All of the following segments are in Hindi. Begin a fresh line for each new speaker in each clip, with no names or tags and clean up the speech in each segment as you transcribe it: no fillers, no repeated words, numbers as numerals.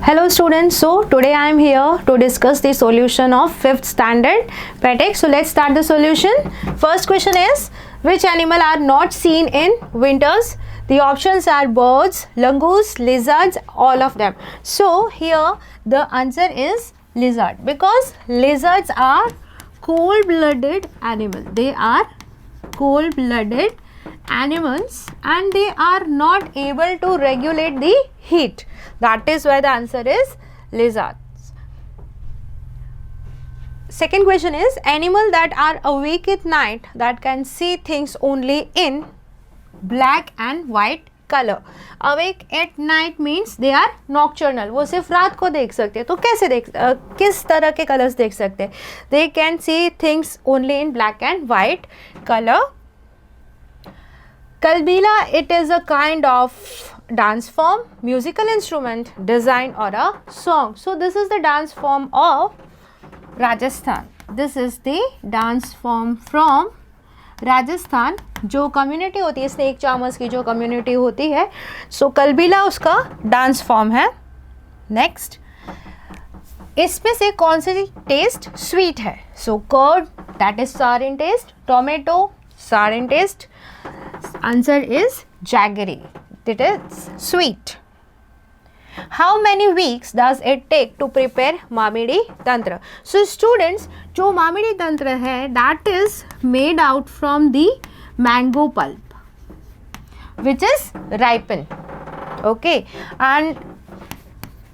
Hello students, so today I am here to discuss the solution of 5th standard PETEX. So let's start the solution. First question is, which animal are not seen in winters? The options are birds, langurs, lizards, all of them. So here the answer is lizard, because lizards are cold-blooded animal. They are cold-blooded animals and they are not able to regulate the heat. That is why the answer is lizards. Second question is, animal that are awake at night that can see things only in black and white color. Awake at night means they are nocturnal. वो सिर्फ रात को देख सकते हैं. तो कैसे किस तरह के कलर्स देख सकते हैं? They can see things only in black and white color. Kalbila, it is a kind of dance form, musical instrument, design or a song. So this is the dance form of Rajasthan. This is the dance form from Rajasthan. जो कम्युनिटी होती है स्नेक चार्मर्स की, जो कम्युनिटी होती है, सो कलबीला उसका डांस फॉर्म है. नेक्स्ट, इसमें से कौन सी टेस्ट स्वीट है? सो कर्ड, दैट इज सार इन टेस्ट. टोमेटो, सार इन test. Answer is jaggery. It is sweet. How many weeks does it take to prepare Mamidi Tantra? So students, जो Mamidi Tantra है, that is made out from the mango pulp, which is ripened. Okay, and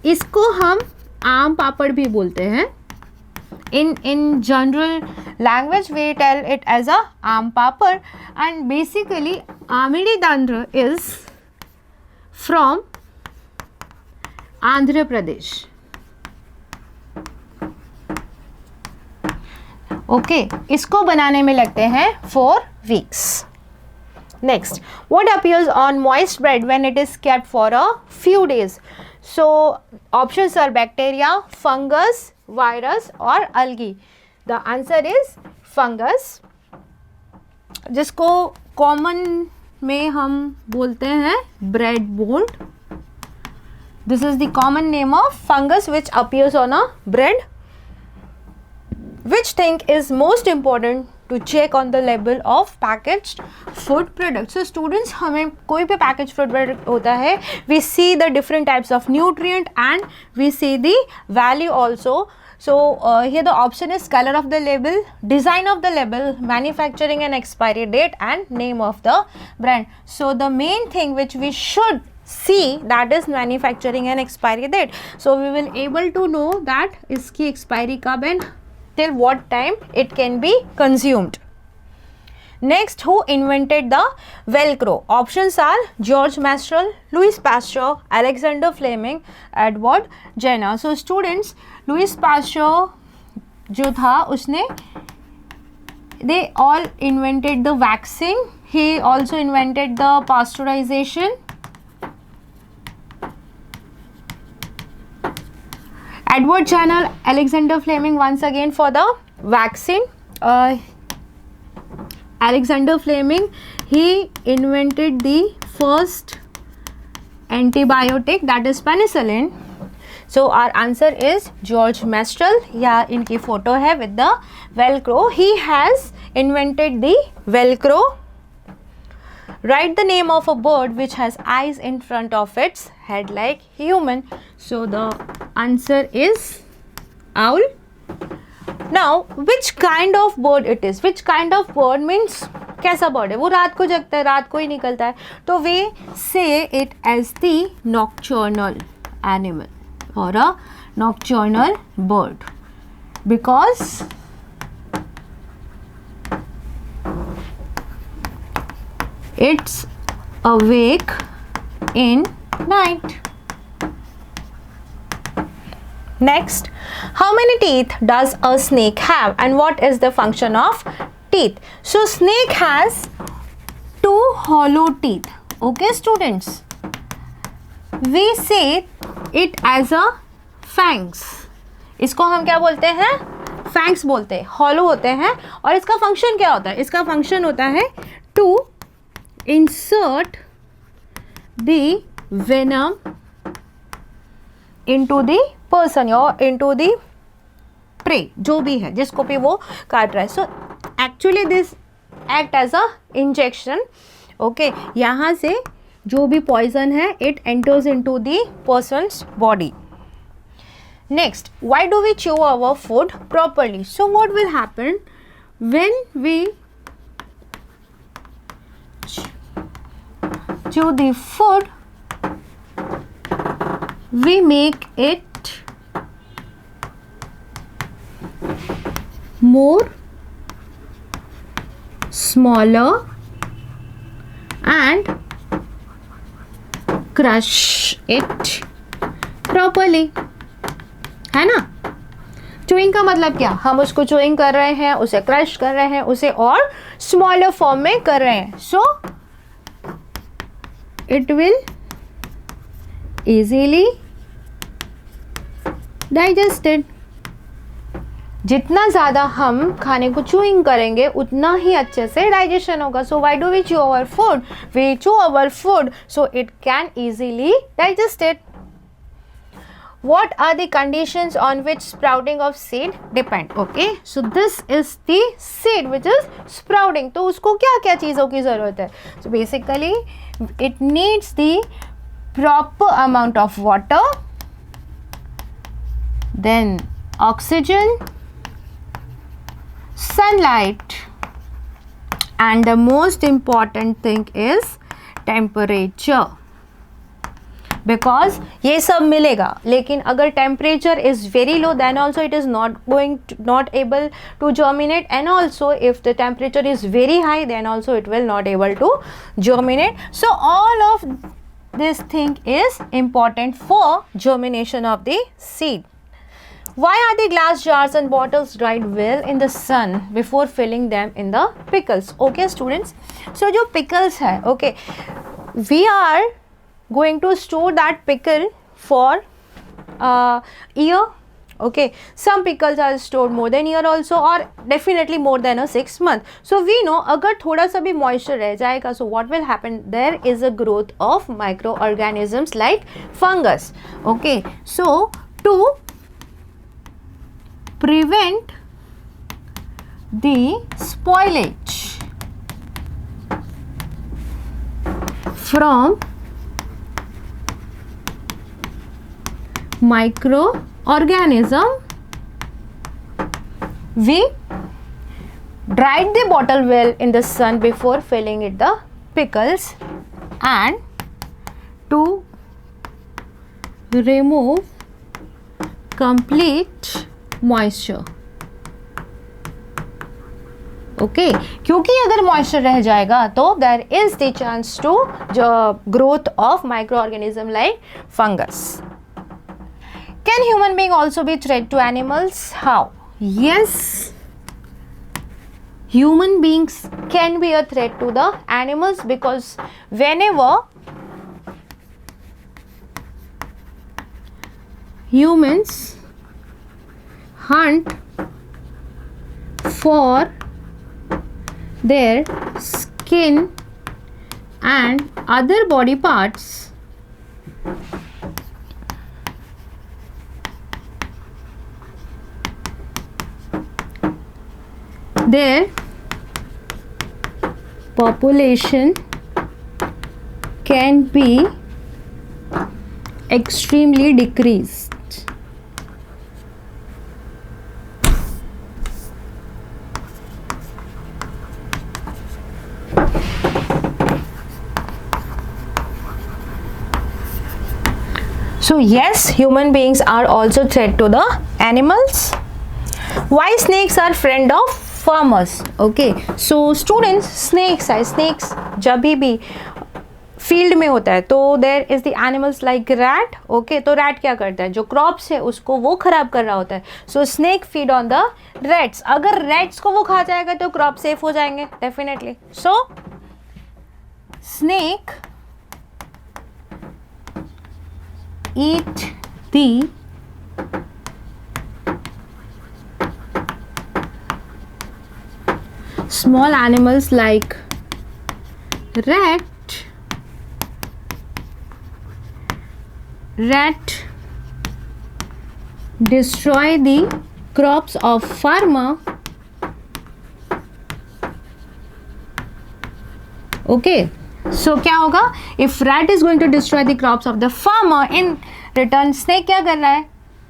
इसको हम आम पापड़ भी बोलते हैं. In general language we tell it as a aam papad, and basically Mamidi Tantra is from Andhra Pradesh. Okay, इसको बनाने में लगते हैं 4 weeks. Next, what appears on moist bread when it is kept for a few days? So options are bacteria, fungus, virus और algae. The answer is fungus, जिसको कॉमन में हम बोलते हैं bread mold. This is the common name of fungus which appears on a bread. Which thing is most important to check on the label of packaged food products? So students, हमें कोई भी packaged food product होता है, we see the different types of nutrient and we see the value also. So here the option is color of the label, design of the label, manufacturing and expiry date and name of the brand. So the main thing which we should see, that is manufacturing and expiry date. So we will able to know that इसकी expiry कब है, till what time it can be consumed. Next, who invented the Velcro? Options are George Mastrel, Louis Pasteur, Alexander Fleming, Edward Jenner. So students, Louis Pasteur जो था उसने, they all invented the vaccine. He also invented the pasteurization. Edward Jenner, Alexander Fleming once again for the vaccine. Alexander Fleming, he invented the first antibiotic, that is penicillin. So our answer is George Mastrel. या इनकी फोटो है with the Velcro. He has invented the Velcro. Write the name of a bird which has eyes in front of its head like human. So the answer is owl. Now, which kind of bird it is? Which kind of bird means कैसा bird है? वो रात को जगता है, रात को ही निकलता है. तो we say it as the nocturnal animal or a nocturnal bird, because it's awake in night. Next, how many teeth does a snake have and what is the function of teeth? So snake has 2 hollow teeth. Okay students, we say it as a fangs. इसको हम क्या बोलते हैं? fangs बोलते हैं. hollow होते हैं. और इसका function क्या होता है? इसका function होता है to insert the venom into the person or into the prey, जो भी है जिसको भी वो काट रहा है. So actually this act as a injection. Okay, यहाँ से जो भी poison है it enters into the person's body. Next, why do we chew our food properly? So what will happen when we chew the food? We make it more smaller and crush it properly. है ना. चूइंग का मतलब क्या, हम उसको चूइंग कर रहे हैं, उसे क्रश कर रहे हैं, उसे और स्मॉलर फॉर्म में कर रहे हैं. So it will easily digested. जितना ज़्यादा हम खाने को चूइंग करेंगे उतना ही अच्छे से डाइजेशन होगा. सो वाई डू वी चू अवर फूड? वी चू our food so it can easily digested. What are the conditions on which sprouting of seed depend? Okay, so this is the seed which is sprouting. तो उसको क्या क्या चीज़ों की ज़रूरत है? So basically it needs the proper amount of water, then oxygen, sunlight, and the most important thing is temperature. Because ये सब मिलेगा, लेकिन अगर temperature is very low then also it is not able to germinate, and also if the temperature is very high then also it will not able to germinate. So all of this thing is important for germination of the seed. Why are the glass jars and bottles dried well in the sun before filling them in the pickles? Okay students, so जो pickles है, okay, we are going to store that pickle for year. Okay, some pickles are stored more than year also, or definitely more than a 6 month. So we know अगर थोड़ा सा भी moisture रह जाएगा, so what will happen? There is a growth of microorganisms like fungus. Okay, so to prevent the spoilage from microorganism, we dried the bottle well in the sun before filling it the pickles, and to remove complete moisture. Okay, क्योंकि अगर मॉइस्चर रह जाएगा तो there is the chance to growth of micro organism like fungus. Can human being also be threat to animals? How? Yes, human beings can be a threat to the animals, because whenever humans hunt for their skin and other body parts, their population can be extremely decreased. So yes, human beings are also threat to the animals. Why snakes are friend of farmers? Okay, so students, snakes है, snakes जब भी फील्ड में होता है तो there is the animals like rat. Okay, तो रैट क्या करता है, जो क्रॉप्स है उसको वो खराब कर रहा होता है. So snake feed on the rats. अगर रैट्स को वो खा जाएगा तो क्रॉप सेफ हो जाएंगे definitely. So snake eat the small animals like rat, destroy the crops of farmer. Okay, so क्या होगा? If rat is going to destroy the crops of the farmer, in return snake क्या कर रहा है?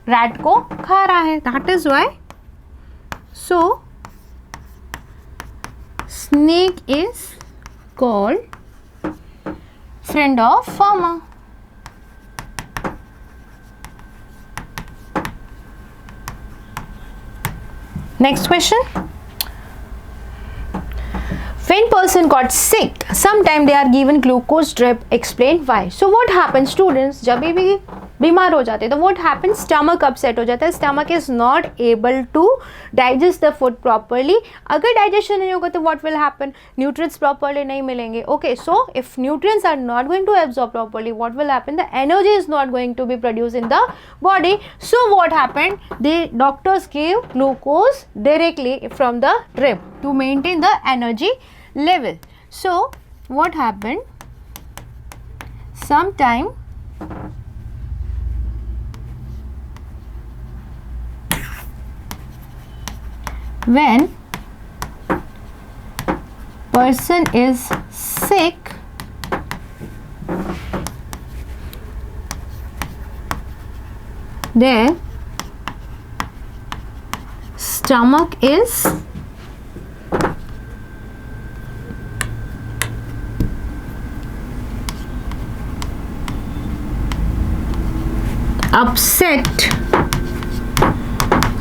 rat को खा रहा है. That is why. So snake is called friend of farmer. Next question. When person got sick, sometime they are given glucose drip. Explain why. So what happens, students? जब भी बीमार हो जाते हैं तो what happens? Stomach upset हो जाता है. Stomach is not able to digest the food properly. अगर digestion नहीं होगा तो what will happen? Nutrients properly नहीं मिलेंगे. Okay, so if nutrients are not going to absorb properly, what will happen? The energy is not going to be produced in the body. So what happened? The doctors gave glucose directly from the drip to maintain the energy level. So what happened? Sometime when person is sick, their stomach is upset,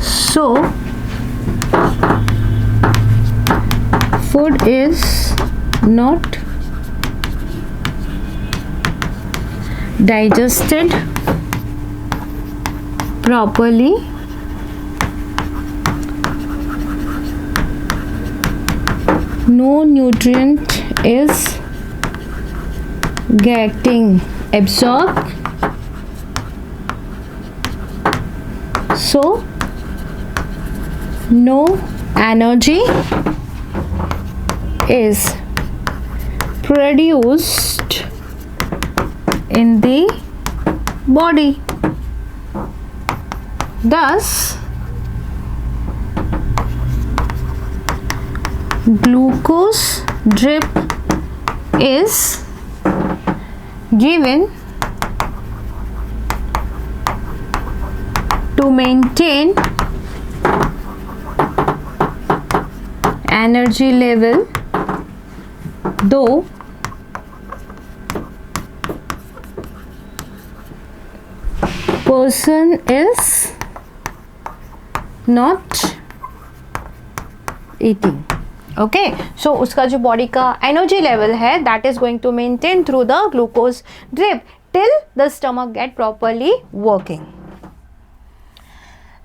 so food is not digested properly, no nutrient is getting absorbed, so no energy is produced in the body. Thus, glucose drip is given to maintain energy level, though person is not eating. Okay, so उसका जो body का energy level है that is going to maintain through the glucose drip till the stomach get properly working.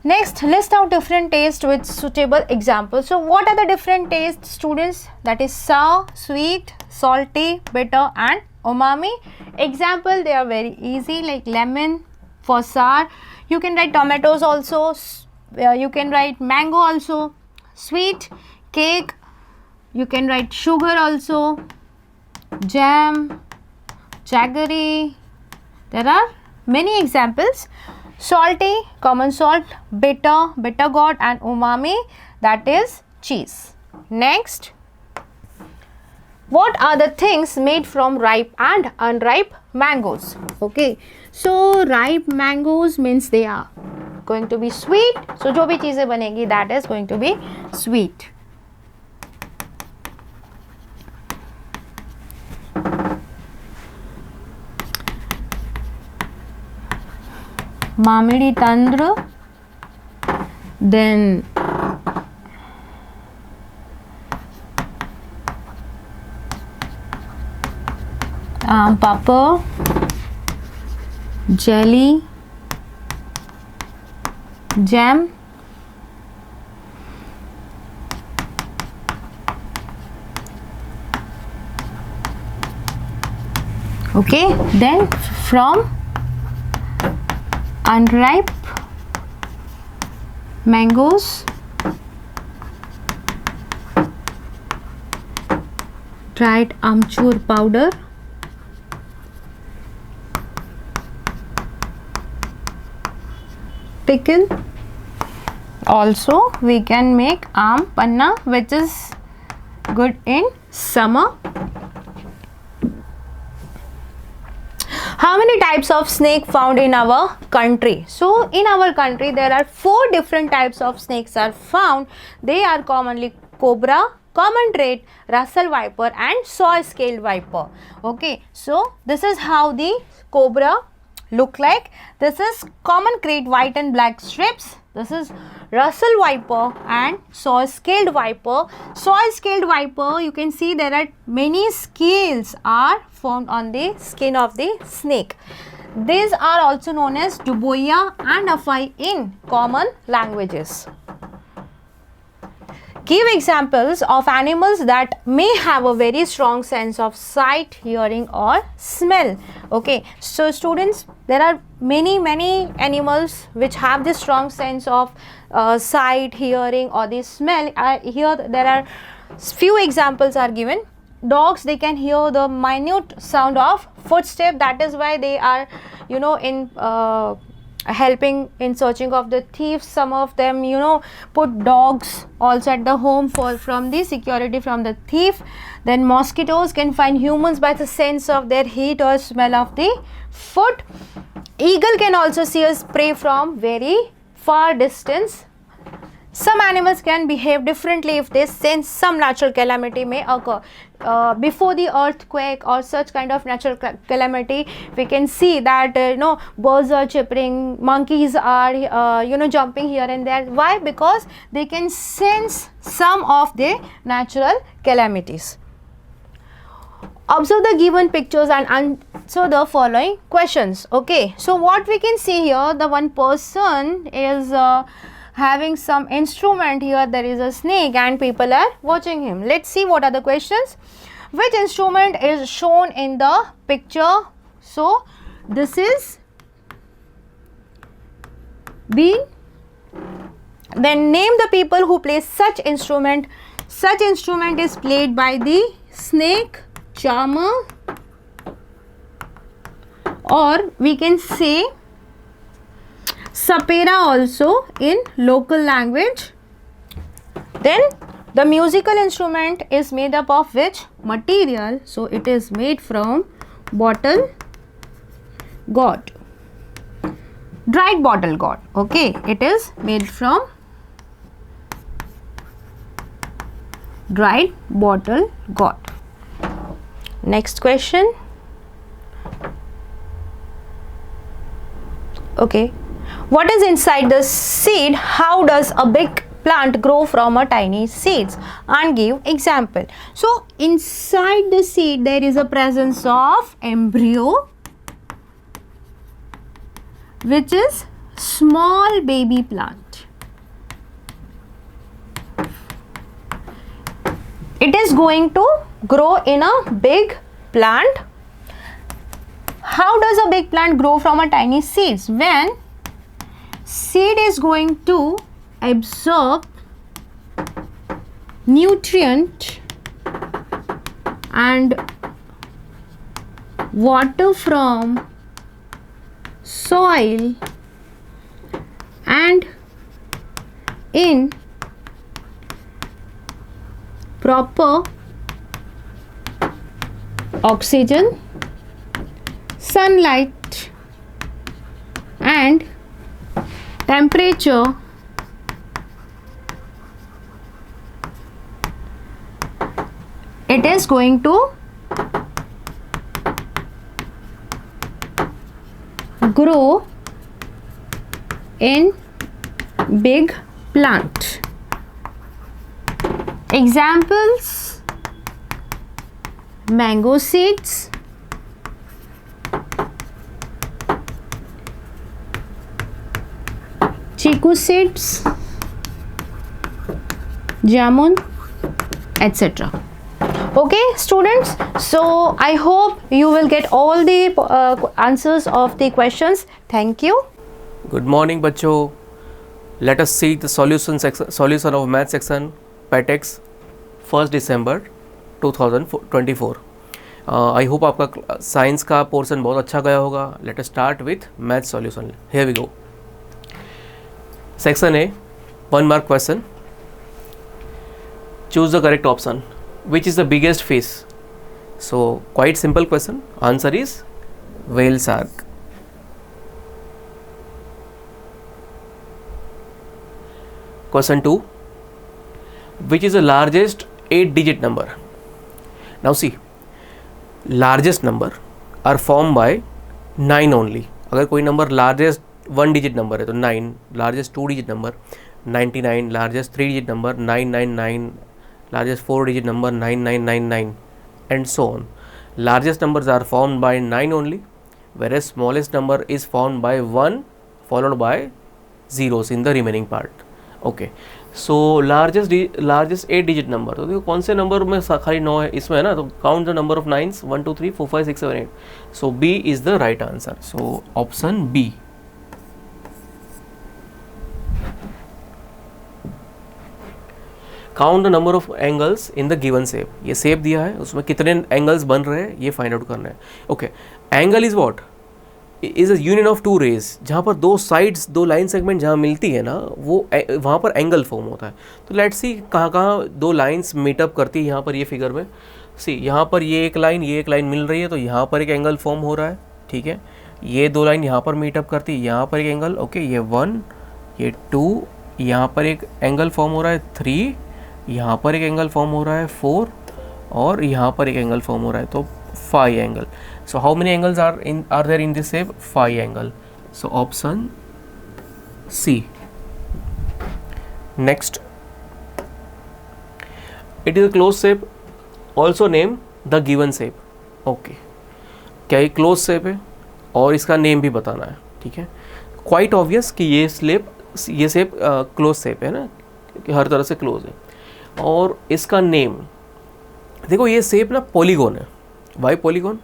Next, list out different tastes with suitable examples. So what are the different tastes, students? That is sour, sweet, salty, bitter and umami. Example, they are very easy, like lemon for sour. You can write tomatoes also. You can write mango also. Sweet, cake. You can write sugar also. Jam, jaggery. There are many examples. Salty, common salt, bitter, bitter gourd and umami, that is cheese. Next, what are the things made from ripe and unripe mangoes? Okay, so ripe mangoes means they are going to be sweet. So जो भी चीज़ें बनेगी that is going to be sweet. Mamidi Tandra, then Papa, jelly, jam, okay, then from unripe mangoes, dried amchur powder, pickle. Also we can make aam panna, which is good in summer. How many types of snake found in our country? So in our country there are 4 different types of snakes are found. They are commonly cobra, common rat, Russell viper and saw-scaled viper. Okay, so this is how the cobra look like. This is common krait, white and black strips. This is Russell viper and saw-scaled viper. Saw-scaled viper, you can see there are many scales are formed on the skin of the snake. These are also known as duboia and afai in common languages. Give examples of animals that may have a very strong sense of sight, hearing or smell. Okay, so students, there are many animals which have this strong sense of sight, hearing or the smell. Here there are few examples are given. Dogs, they can hear the minute sound of footstep. That is why they are, you know, in helping in searching of the thieves. Some of them, you know, put dogs also at the home from the security from the thief. Then mosquitoes can find humans by the sense of their heat or smell of the foot. Eagle can also see a prey from very far distance. Some animals can behave differently if they sense some natural calamity may occur. Before the earthquake or such kind of natural calamity, we can see that birds are chirping, monkeys are jumping here and there. Why? Because they can sense some of the natural calamities. Observe the given pictures and answer the following questions. Okay, so what we can see here, the one person is having some instrument. Here there is a snake and people are watching him. Let's see what are the questions. Which instrument is shown in the picture? So this is bean. Then name the people who play such instrument. Such instrument is played by the snake charmer, or we can say sapera also in local language. Then the musical instrument is made up of which material? So it is made from bottle gourd, dried bottle gourd. Okay, it is made from dried bottle gourd. Next question. Okay, what is inside the seed? How does a big plant grow from a tiny seeds? And give example. So inside the seed there is a presence of embryo, which is small baby plant. It is going to grow in a big plant. How does a big plant grow from a tiny seeds? When seed is going to absorb nutrient and water from soil and in proper oxygen, sunlight and temperature, it is going to grow in big plant. Examples: mango seeds, chiku seeds, jamun, etc. Okay students, so I hope you will get all the answers of the questions. Thank you.
Good morning बच्चों. Let us see the solution of math section PATEX 1st December 2024. I hope आपका साइंस का पोर्शन बहुत अच्छा गया होगा. Let us start with math solution. Here we go. Section A, 1 mark question. Choose the correct option. Which is the biggest fish? So quite simple question. Answer is whale shark. Question 2. Which is the largest 8-digit number? Now see, largest number are formed by 9 only. अगर कोई नंबर लार्जेस्ट 1 डिजिट नंबर है तो 9, largest 2 digit number 99, largest 3 digit number 999, largest 4 digit number 9999, and so on. Largest numbers are formed by 9 only, whereas smallest number is formed by 1 followed by zeros in the remaining part. Okay, so largest 8 digit number, तो देखो कौन से नंबर में खाली 9 है इसमें है ना, तो count the number of nines 1 2 3 4 5 6 7 8. So B is the right answer. So option B. Count the number of angles in the given shape. ये शेप दिया है, उसमें कितने एंगल्स बन रहे हैं ये फाइंड आउट करना है. Okay, angle is what? Is a union of two rays. जहाँ पर दो साइड्स, दो लाइन सेगमेंट जहाँ मिलती है ना, वो वहाँ पर एंगल फॉर्म होता है. तो लेट्स सी कहाँ कहाँ दो लाइन्स मीटअप करती है. यहाँ पर ये फिगर में सी, यहाँ पर ये एक लाइन मिल रही है, तो यहाँ पर एक एंगल फॉर्म हो रहा है. ठीक है, ये दो लाइन यहाँ पर मीटअप करती है, यहाँ पर एक एंगल. ओके, ये 1, ये 2, यहाँ पर एक एंगल फॉर्म हो रहा है 3, यहाँ पर एक एंगल फॉर्म हो रहा है 4, और यहाँ पर एक एंगल फॉर्म हो रहा है तो 5 angle. So how many angles are there in this shape? 5 angle. So option C. Next, it is a close shape, also name the given shape. Okay, क्या ये क्लोज शेप है और इसका नेम भी बताना है. ठीक है, क्वाइट ऑब्वियस कि ये शेप क्लोज शेप है ना, कि हर तरह से क्लोज है. और इसका नेम देखो, ये शेप ना पॉलीगॉन है. Why polygon?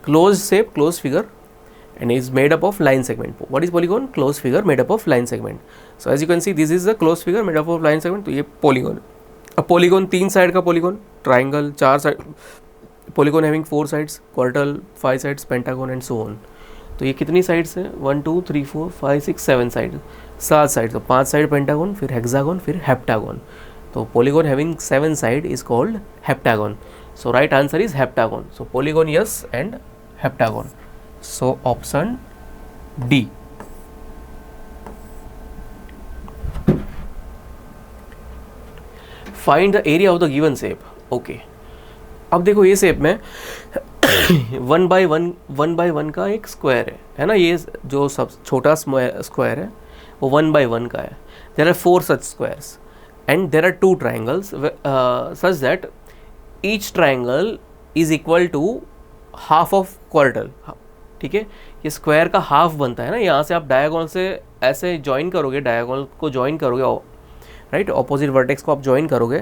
Close shape, close figure, and is made up of line segment. What is polygon? Close figure made up of line segment. So as you can see, this is the close figure made up of line segment. तो ये पॉलीगॉन. अब पॉलीगॉन 3 साइड का polygon, triangle 4 side, polygon having 4 sides, quadrilateral 5 sides, pentagon and so on. तो ये कितनी साइड्स हैं? 1 2 3 4 5 6 7 साइड, 7 साइड. तो 5 साइड पेंटागन, फिर हेक्सागन, फिर हेप्टागन. तो polygon having 7 side is called heptagon. So right answer is heptagon. So polygon yes and heptagon. So option D. Find the area of the given shape. Okay. अब देखो ये शेप में 1 by 1 का एक स्क्वायर है ना. ये जो सब छोटा स्क्वायर है वो 1 by 1 का है. There are 4 such squares. And there are 2 triangles such that each triangle is equal to half of quartile. ठीक है, ये स्क्वायर का हाफ बनता है ना. यहाँ से आप डायगोनल से ऐसे ज्वाइन करोगे, डायगोनल को ज्वाइन करोगे, राइट, ऑपोजिट वर्टेक्स को आप ज्वाइन करोगे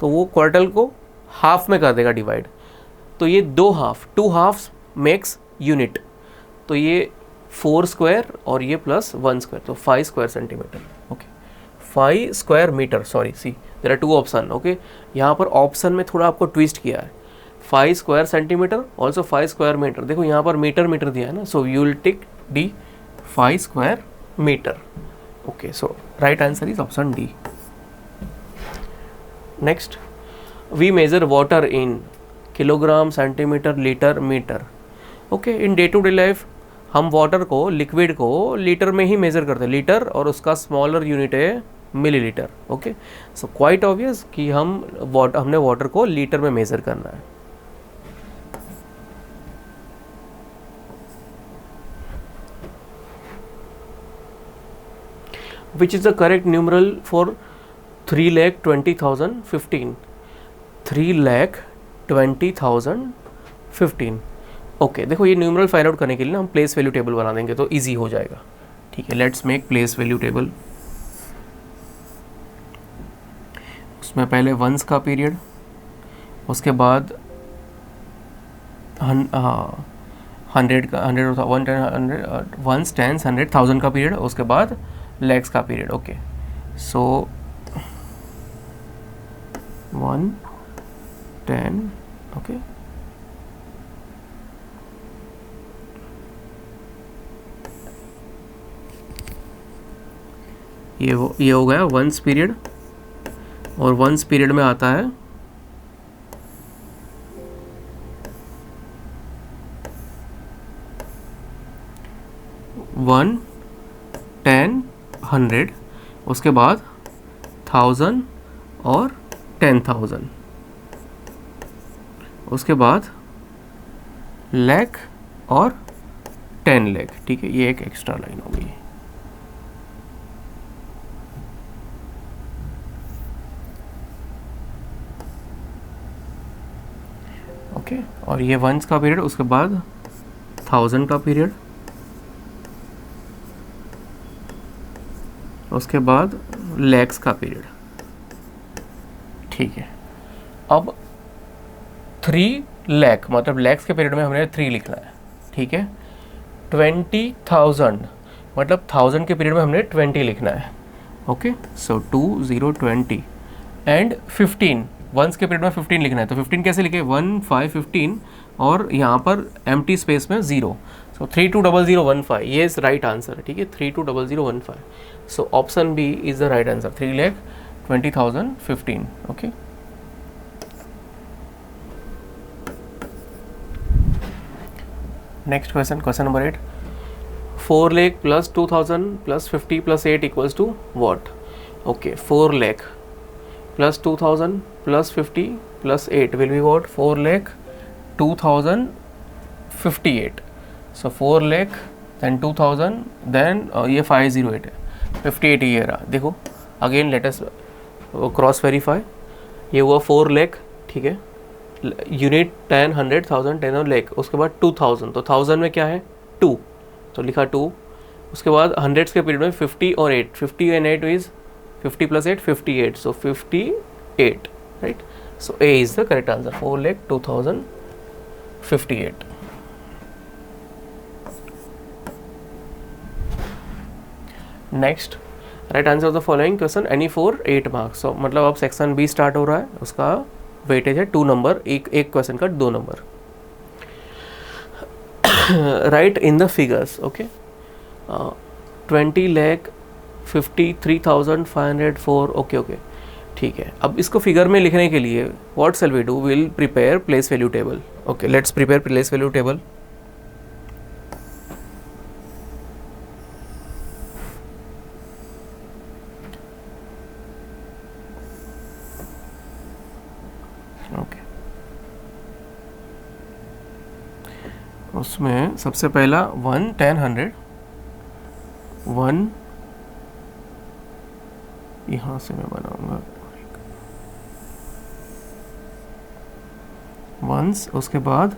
तो वो क्वार्टल को हाफ में कर देगा डिवाइड. तो ये 2 हाफ, 2 हाफ्स मेक्स यूनिट. तो ये 4 स्क्वायर और ये प्लस 1 स्क्वायर, तो 5 square centimetre. Okay, 5 square metre. Sorry, see there are 2 option. Okay, यहाँ पर ऑप्शन में थोड़ा आपको ट्विस्ट किया है. 5 square centimetre, also 5 square metre. देखो यहाँ पर मीटर दिया है ना, so you will tick D, 5 square metre. Okay, so right answer is option D. Next, we measure water in kilogram, centimetre, litre, metre. Okay, in day to day life हम वाटर को, लिक्विड को लीटर में ही मेज़र करते हैं. लीटर और उसका स्मॉलर यूनिट है millilitre. Okay, so quite obvious कि हमने वाटर को लीटर में मेज़र करना है. Which is the correct numeral for 3,20,015? 3,20,015. Okay, देखो ये न्यूमरल फाइंड आउट करने के लिए ना हम प्लेस वैल्यू टेबल बना देंगे तो इजी हो जाएगा. ठीक है, let's make place value table. उसमें पहले वंस का पीरियड, उसके बाद 100 का, 100 वंस, टेंस, 100, 1000 का पीरियड, उसके बाद लैक्स का पीरियड. Okay, so 1 10. ओके, ये हो गया वंस पीरियड, और वंस पीरियड में आता है 1, 10, 100, उसके बाद 1000 और 10,000, उसके बाद लाख और 10 लाख। ठीक है, ये एक एक्स्ट्रा लाइन हो गई। ओके, और ये वंस का पीरियड, उसके बाद 1000 का पीरियड, उसके बाद लैक्स का पीरियड। ठीक है, अब 3 लाख मतलब लैक्स के पीरियड में हमने 3 लिखना है। ठीक है, 20,000 मतलब 1000 के पीरियड में हमने 20 लिखना है। ओके, सो 2020 एंड 15 वंस के पीरियड में 15 लिखना है। तो 15 कैसे लिखे, 1 5 15 और यहाँ पर एम्प्टी स्पेस में 0, सो 320015, ये इज राइट आंसर। ठीक है, 320015, so option B is the right answer, 3,20,015। Okay, next question, question number 8, 4 lakh plus 2,000 plus 50 plus 8 equals to what? Okay, 4 lakh plus 2000 plus 50 plus 8 will be what? 4 lakh 2058. So 4 lakh then 2000 then ये 508 है, 58 ये रहा। देखो again let us cross verify. ये हुआ 4 लाख, ठीक है, यूनिट 10 100 1000 10 और लाख, उसके बाद 2000, तो 1000 में क्या है 2, तो लिखा 2, उसके बाद 100 के पीरियड में 50 और 8, 50 and 8 is 50 plus 8 58, so 58, right? So A is the correct answer, 4,02,058. Next, right answer of the following question any for 8 marks. so मतलब अब सेक्शन बी स्टार्ट हो रहा है, उसका वेटेज है 2 नंबर, एक क्वेश्चन का 2 number. Write in the figures. Okay, 20 lakh 53,504। Okay okay, ठीक है। अब इसको फिगर में लिखने के लिए what shall we do, will prepare place value table. Okay, let's prepare place value table. Okay, उसमें सबसे पहला 1 10 100 1 यहाँ से मैं बनाऊंगा वंस, उसके बाद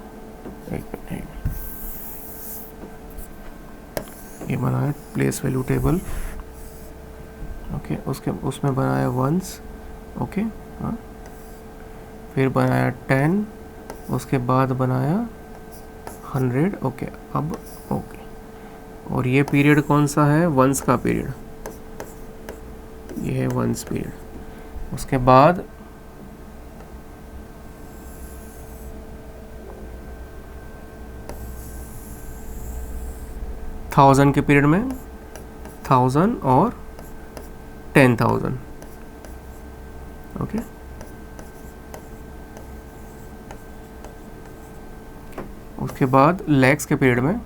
एक मिनट, ये बनाया प्लेस वैल्यू टेबल। ओके, उसमें बनाया वंस। ओके, हाँ, फिर बनाया 10, उसके बाद बनाया 100। ओके, अब ओके, और ये पीरियड कौन सा है, वंस का पीरियड, ये है वंस पीरियड। उसके बाद थाउजेंड के पीरियड में 1000 और 10,000। ओके, उसके बाद लैक्स के पीरियड में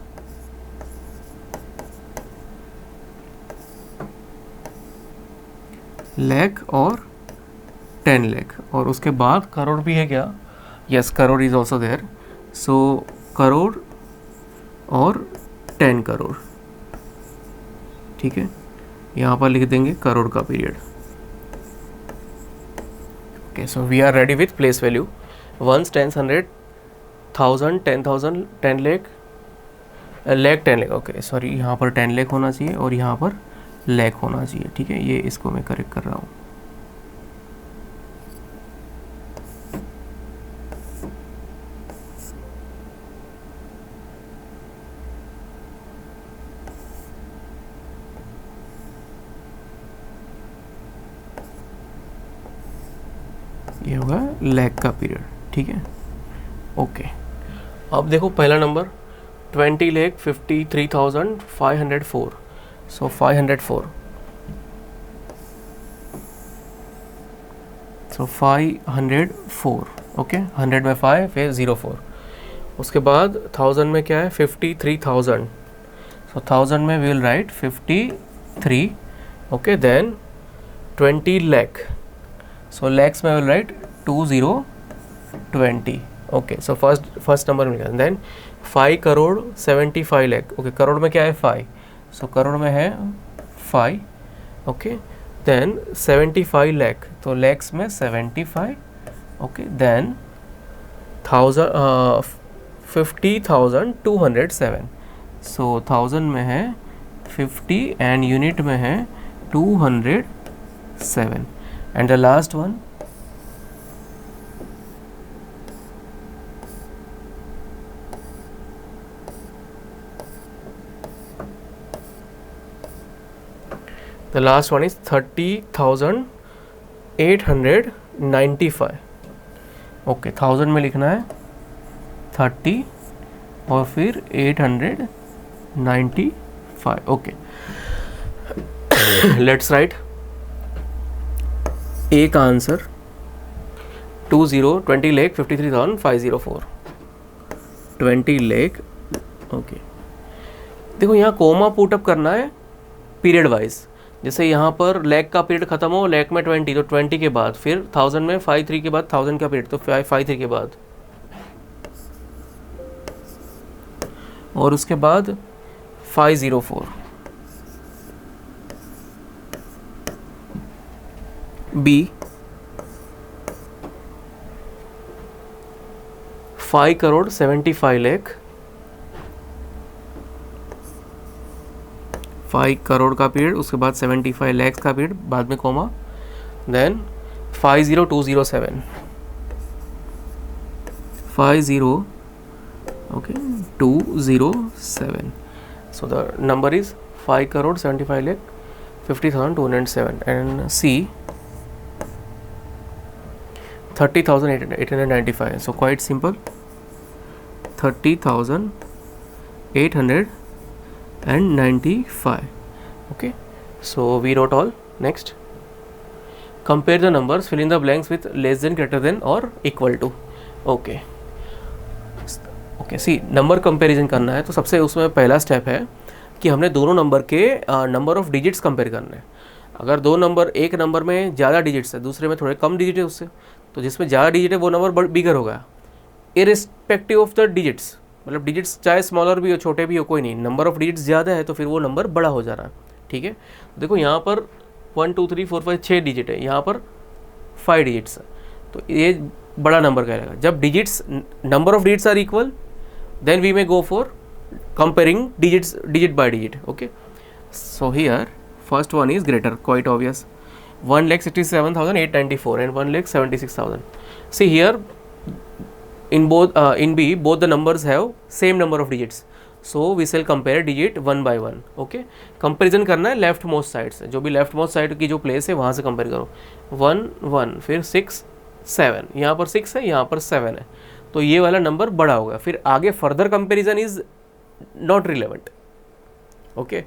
लाख और 10 लाख, और उसके बाद करोड़ भी है क्या, yes, crore is also there, so crore और 10 करोड़। ठीक है, यहाँ पर लिख देंगे करोड़ का period. Okay, so we are ready with place value, ones 10 100 1000 10,000 10 lakh lakh 10 lakh. Okay sorry, यहाँ पर 10 लाख होना चाहिए और यहाँ पर लाख होना चाहिए। ठीक है, ये इसको मैं करेक्ट कर रहा हूँ। ये होगा लाख का पीरियड। ठीक है, ओके, अब देखो पहला नंबर 20,53,504, सो 504 सो 504, ओके 100 में 5 फिर 04, उसके बाद 1000 में क्या है 53,000, सो 1000 में we will write 53, okay then 20 lakh, so lakhs में will write 2020, okay so first number मिल गया। देन 5 करोड़ 75 लाख, ओके करोड़ में क्या है 5, सो करोड़ में है 5, ओके देन 75 लाख, तो लैक्स में 75, ओके देन 50,207, सो 1000 में है 50 एंड यूनिट में है 207, and the last one the last one is 30,895, okay 1000 में लिखना है 30 और फिर 895, ओके लेट्स राइट ए का आंसर 20 लाख 53,504, 20 लाख, ओके देखो यहाँ कोमा पुटअप करना है पीरियड वाइज, जैसे यहाँ पर लैक का पीरियड खत्म हो, लैक में 20, तो 20 के बाद फिर 1000 में 53 के बाद 1000 का पीरियड, तो 53 के बाद, और उसके बाद 504, बी 5 करोड़ 75 लाख, 5 करोड़ का पीरियड, उसके बाद 75 लाख का पीरियड, बाद में coma, then 50207, 50207, so the number is 5 crore 75 lakh 50,207, and C 30,895, so quite simple, 30,895, okay, so we wrote all. Next, compare the numbers, fill in the blanks with less than, greater than or equal to, okay see number comparison करना है, तो सबसे उसमें पहला स्टेप है कि हमने दोनों नंबर के नंबर ऑफ डिजिट्स कंपेयर करने हैं। अगर दो नंबर, एक नंबर में ज़्यादा डिजिट्स है, दूसरे में थोड़े कम डिजिट है उससे, तो जिसमें ज़्यादा डिजिट है वो नंबर बिगर होगा, इरिस्पेक्टिव ऑफ द डिजिट्स, मतलब डिजिट्स चाहे स्मॉलर भी हो छोटे भी हो कोई नहीं, नंबर ऑफ डिजिट्स ज़्यादा है तो फिर वो नंबर बड़ा हो जा रहा है, ठीक है। देखो यहाँ पर 1 2 3 4 5 6 डिजिट है, यहाँ पर 5 डिजिट्स है, तो ये बड़ा नंबर कहलाएगा। जब digits, number of digits are equal, then we may go for comparing digits digit by digit, okay. So here first one is greater, quite obvious, 1,67,894 and 1,76,000. See here in both in B both the numbers have same number of digits, so we shall compare digit one by one, okay. Comparison करना है लेफ्ट मोस्ट साइड से, जो भी लेफ्ट मोस्ट साइड की जो प्लेस है वहाँ से कंपेयर करो, 1 1 फिर 6 7, यहाँ पर 6 है, यहाँ पर 7 है, तो ये वाला नंबर बड़ा होगा। फिर आगे further comparison is not relevant, okay.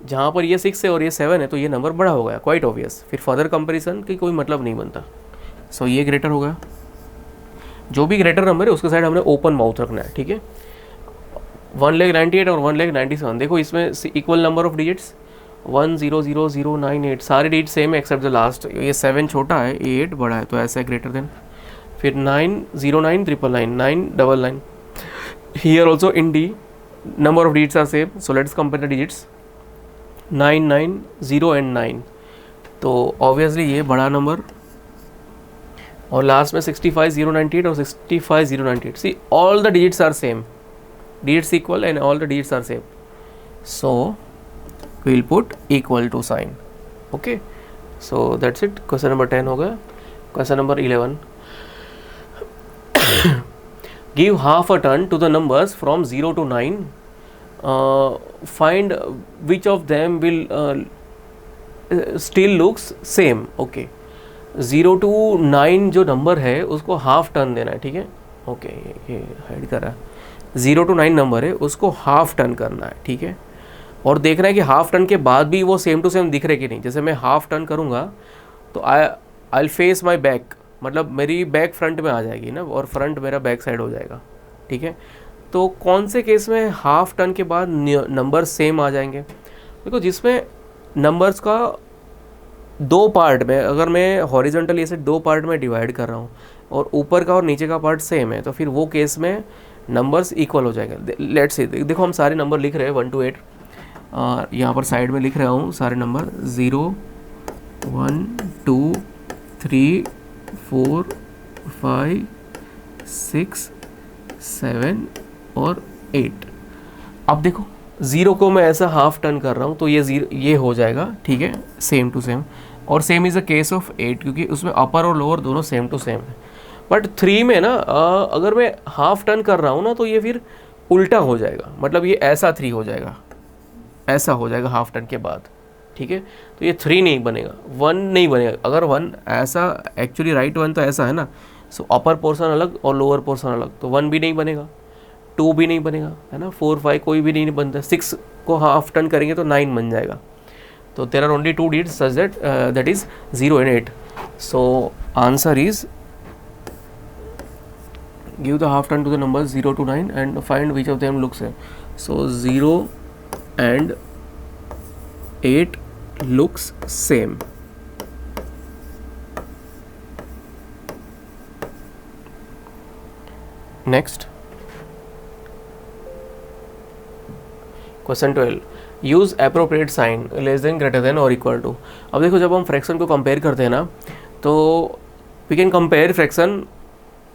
जहाँ पर ये 6 है और ये 7 है तो ये नंबर बड़ा हो गया, क्वाइट ऑब्वियस, फिर फर्दर कंपैरिजन की कोई मतलब नहीं बनता। सो ये ग्रेटर होगा, जो भी ग्रेटर नंबर है उसके साइड हमने ओपन माउथ रखना है, ठीक है। 1,98,000 और 1,97,000, देखो इसमें इक्वल नंबर ऑफ डिजिट्स 1,000,098, सारे डिजिट सेम है एक्सेप्ट द लास्ट, ये 7 छोटा है, 8 बड़ा है, तो ऐसा है ग्रेटर देन। फिर 9,09,999, 999, here also in D number of digits are same, so let's compare the digits 9 9 0 and 9, तो obviously ये बड़ा नंबर, और लास्ट में 65,098 और 65,098, see all the digits are same, digits equal and all the digits are same, so we will put equal to sign, okay. So that's it, question number 10 हो गया। question number 11, give half a turn to the numbers from 0 to 9, find which of them will still looks same, okay। 0 to 9 जो नंबर है उसको हाफ टर्न देना है, ठीक है, ओके, ये हाइड करा, 0 to 9 नंबर है उसको हाफ टर्न करना है, ठीक है, और देखना है कि हाफ टर्न के बाद भी वो सेम टू सेम दिख रहे कि नहीं। जैसे मैं हाफ टर्न करूँगा तो I will face my back, मतलब मेरी बैक फ्रंट में आ जाएगी ना, और फ्रंट मेरा बैक साइड हो जाएगा, ठीक है। तो कौन से केस में हाफ टर्न के बाद नंबर सेम आ जाएंगे? देखो जिसमें नंबर्स का दो पार्ट में, अगर मैं हॉरिजॉन्टली ऐसे दो पार्ट में डिवाइड कर रहा हूँ और ऊपर का और नीचे का पार्ट सेम है, तो फिर वो केस में नंबर्स इक्वल हो जाएंगे। लेट्स से देखो हम सारे नंबर लिख रहे हैं 1 to 8, यहाँ पर साइड में लिख रहा हूँ सारे नंबर 0 1 2 3 4 5 6 7 और 8। अब देखो 0 को मैं ऐसा हाफ टर्न कर रहा हूँ तो ये हो जाएगा, ठीक है, सेम टू सेम। और same is a case of 8, क्योंकि उसमें अपर और लोअर दोनों सेम टू सेम है। बट 3 में ना अगर मैं हाफ टर्न कर रहा हूँ ना तो ये फिर उल्टा हो जाएगा, मतलब ये ऐसा 3 हो जाएगा, ऐसा हो जाएगा हाफ टर्न के बाद, ठीक है। तो ये 3 नहीं बनेगा, 1 नहीं बनेगा। अगर 1 ऐसा, एक्चुअली राइट 1 तो ऐसा है ना, सो अपर पोर्शन अलग और लोअर पोर्शन अलग, तो 1 भी नहीं बनेगा, 2 भी नहीं बनेगा, है ना, 4 5 कोई भी नहीं बनता। 6 को हाफ टर्न करेंगे तो 9 बन जाएगा। तो there are only 2 digits such that is 0 and 8। So answer is give the half turn to the numbers 0 to 9 and find which of them looks same. So 0 and 8 looks same. Next, question 12, use appropriate sign less than, greater than or equal to। अब देखो जब हम फ्रैक्शन को कंपेयर करते हैं ना, तो we can compare fraction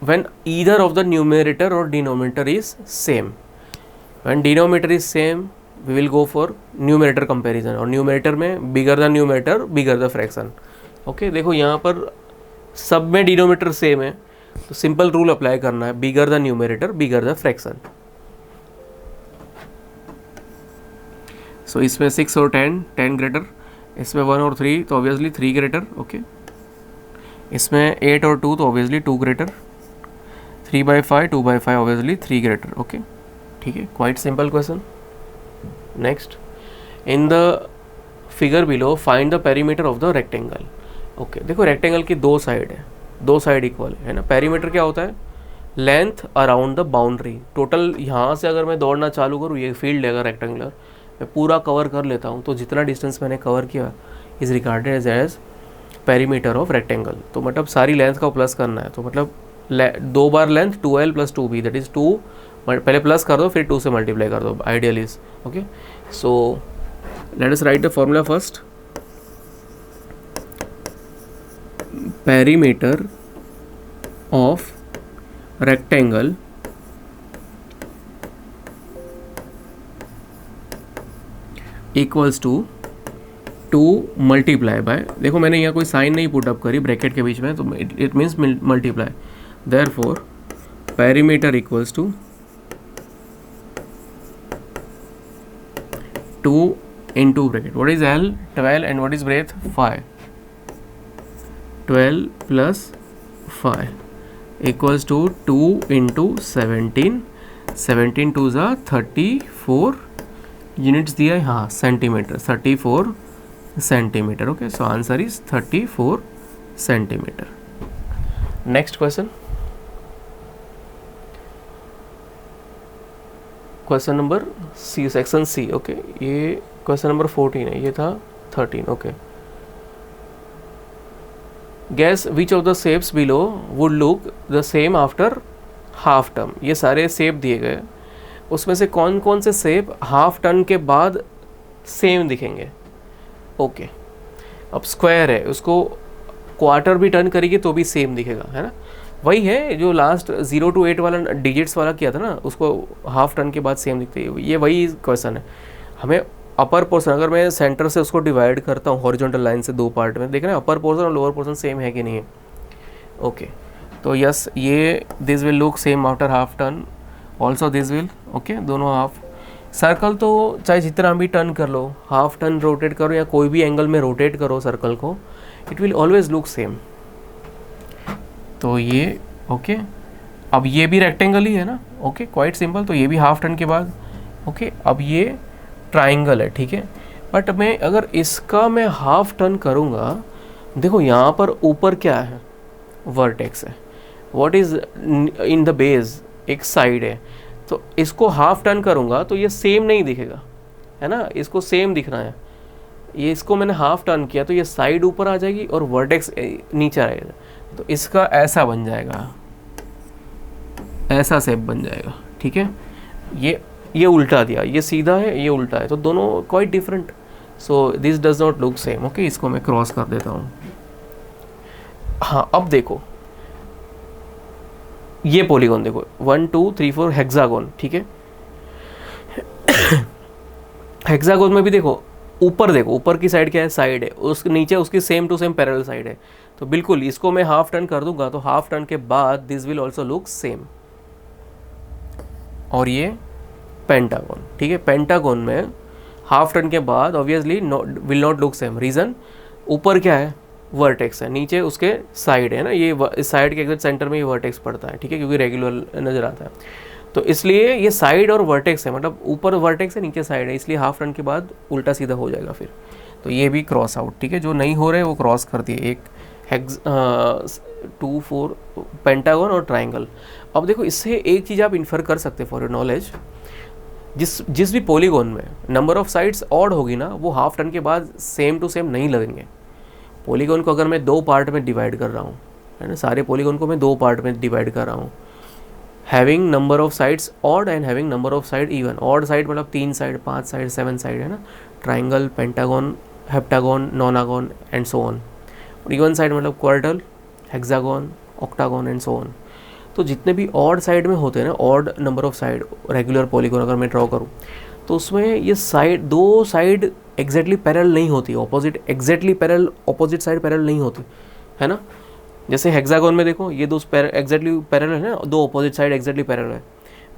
when either of the numerator or denominator is same। when denominator is same we will go for numerator comparison, और numerator में bigger the numerator bigger the fraction। Okay देखो यहाँ पर सब में डिनोमिनेटर सेम है, तो सिंपल रूल अप्लाई करना है, bigger the numerator bigger the fraction. So इसमें 6 और 10 ग्रेटर, इसमें 1 और 3 तो ऑब्वियसली 3 ग्रेटर, ओके। इसमें 8 और 2 तो obviously 2 greater, 3/5 2/5 obviously 3 greater, okay, ठीक है, quite simple question. Next, in the figure below find the perimeter of the rectangle. Okay देखो रेक्टेंगल की दो साइड है, दो साइड इक्वल है ना। पेरीमीटर क्या होता है? Length around the boundary. Total यहाँ से अगर मैं दौड़ना चालू करूँ, ये फील्ड है अगर रेक्टेंगुलर, मैं पूरा कवर कर लेता हूँ, तो जितना डिस्टेंस मैंने कवर किया is regarded as perimeter of rectangle. तो मतलब सारी लेंथ का प्लस करना है, तो मतलब 2 बार length 2l + 2b, that is 2, पहले प्लस कर दो फिर 2 से मल्टीप्लाई कर दो, ideal is okay. So let us write the formula first. perimeter of rectangle equals to 2 multiply by, देखो मैंने यहाँ कोई साइन नहीं पुट अप करी ब्रैकेट के बीच में, तो it means multiply. Therefore perimeter equals to 2 into bracket, what is L 12 and what is breadth 5, 12 plus 5 equals to 2 into 17, 17 2 ज़ा 34 यूनिट्स दिया है, हाँ centimetre, 34 centimetre, okay. So answer is 34 centimetre. Next question, question number C, section C, okay. ये क्वेश्चन नंबर 14 है, ये था 13, okay. Guess which of the shapes below would look the same after half term। ये सारे शेप दिए गए, उसमें से कौन कौन से शेप हाफ टर्न के बाद सेम दिखेंगे, ओके। अब स्क्वायर है, उसको क्वार्टर भी टर्न करेगी तो भी सेम दिखेगा, है ना। वही है जो लास्ट 0 to 8 वाला डिजिट्स वाला किया था ना, उसको हाफ टर्न के बाद सेम दिखते है, ये वही क्वेश्चन है। हमें अपर पोर्शन, अगर मैं सेंटर से उसको डिवाइड करता हूँ हॉरिजॉन्टल लाइन से दो पार्ट में, देखना अपर पोर्शन और लोअर पोर्शन सेम है कि नहीं है, ओके। तो यस, ये this will look same after half turn, also this will, okay, दोनों हाफ। सर्कल तो चाहे जितना भी टर्न कर लो, हाफ टर्न रोटेट करो या कोई भी एंगल में रोटेट करो सर्कल को, it will always look same. तो ये ओके, अब ये भी रेक्टेंगल ही है ना, ओके, क्वाइट सिंपल। तो ये भी हाफ टर्न के बाद, ओके। अब ये ट्राइंगल है, ठीक है, बट मैं अगर इसका मैं हाफ टर्न करूँगा देखो यहाँ पर ऊपर क्या है, वर्टेक्स है, what is in the base एक साइड है, तो इसको हाफ टर्न करूँगा तो ये सेम नहीं दिखेगा, है ना, इसको सेम दिखना है, ये इसको मैंने हाफ टर्न किया तो ये साइड ऊपर आ जाएगी और वर्टेक्स नीचे आएगा, तो इसका ऐसा बन जाएगा, ऐसा शेप बन जाएगा, ठीक है। ये उल्टा दिया, ये सीधा है, ये उल्टा है, तो दोनों quite different, so this does not look same. Okay, इसको मैं क्रॉस कर देता हूँ। हाँ, अब देखो ये पॉलीगॉन देखो, 1 2 3 4 हेक्सागोन, ठीक है। हेक्सागोन में भी देखो ऊपर, देखो ऊपर की साइड क्या है, साइड है, उसके नीचे उसकी same to same parallel side है, तो बिल्कुल इसको मैं हाफ टर्न कर दूंगा तो हाफ टर्न के बाद this will also look same. और ये पेंटागन, ठीक है, पेंटागन में हाफ टर्न के बाद obviously will not look same, reason ऊपर क्या है, वर्टेक्स है, नीचे उसके साइड है ना, ये इस साइड के एग्जैक्ट सेंटर में ये वर्टेक्स पड़ता है, ठीक है, क्योंकि रेगुलर नजर आता है, तो इसलिए ये साइड और वर्टेक्स है, मतलब ऊपर वर्टेक्स है नीचे साइड है, इसलिए हाफ टर्न के बाद उल्टा सीधा हो जाएगा फिर, तो ये भी क्रॉस आउट, ठीक है, जो नहीं हो रहे वो क्रॉस कर दिए, एक 2 4 पेंटागन और ट्राइंगल। अब देखो इससे एक चीज़ आप इन्फर कर सकते फॉर योर नॉलेज, जिस भी पॉलीगॉन में नंबर ऑफ साइड्स ऑड होगी ना, वो हाफ टर्न के बाद सेम टू सेम नहीं लगेंगे। पॉलीगॉन को अगर मैं 2 पार्ट में डिवाइड कर रहा हूँ, है ना, सारे पॉलीगॉन को मैं 2 पार्ट में डिवाइड कर रहा हूँ, having number of sides odd and having number of side even. Odd side मतलब 3 साइड, 5 साइड, 7 साइड, है ना, triangle, pentagon, heptagon, नोनागन and so on. और इवन साइड मतलब quartile, hexagon, octagon and so on. तो जितने भी ऑड साइड में होते हैं ना, odd number of side, regular polygon अगर मैं ड्रॉ करूँ तो उसमें ये साइड, 2 साइड एग्जैक्टली पैरेलल नहीं होती, opposite exactly parallel, opposite side parallel नहीं होती, है ना। जैसे हेक्सागन में देखो ये 2 एग्जैक्टली पैरेलल है ना, 2 ऑपोजिट साइड एग्जैक्टली पैरेलल है,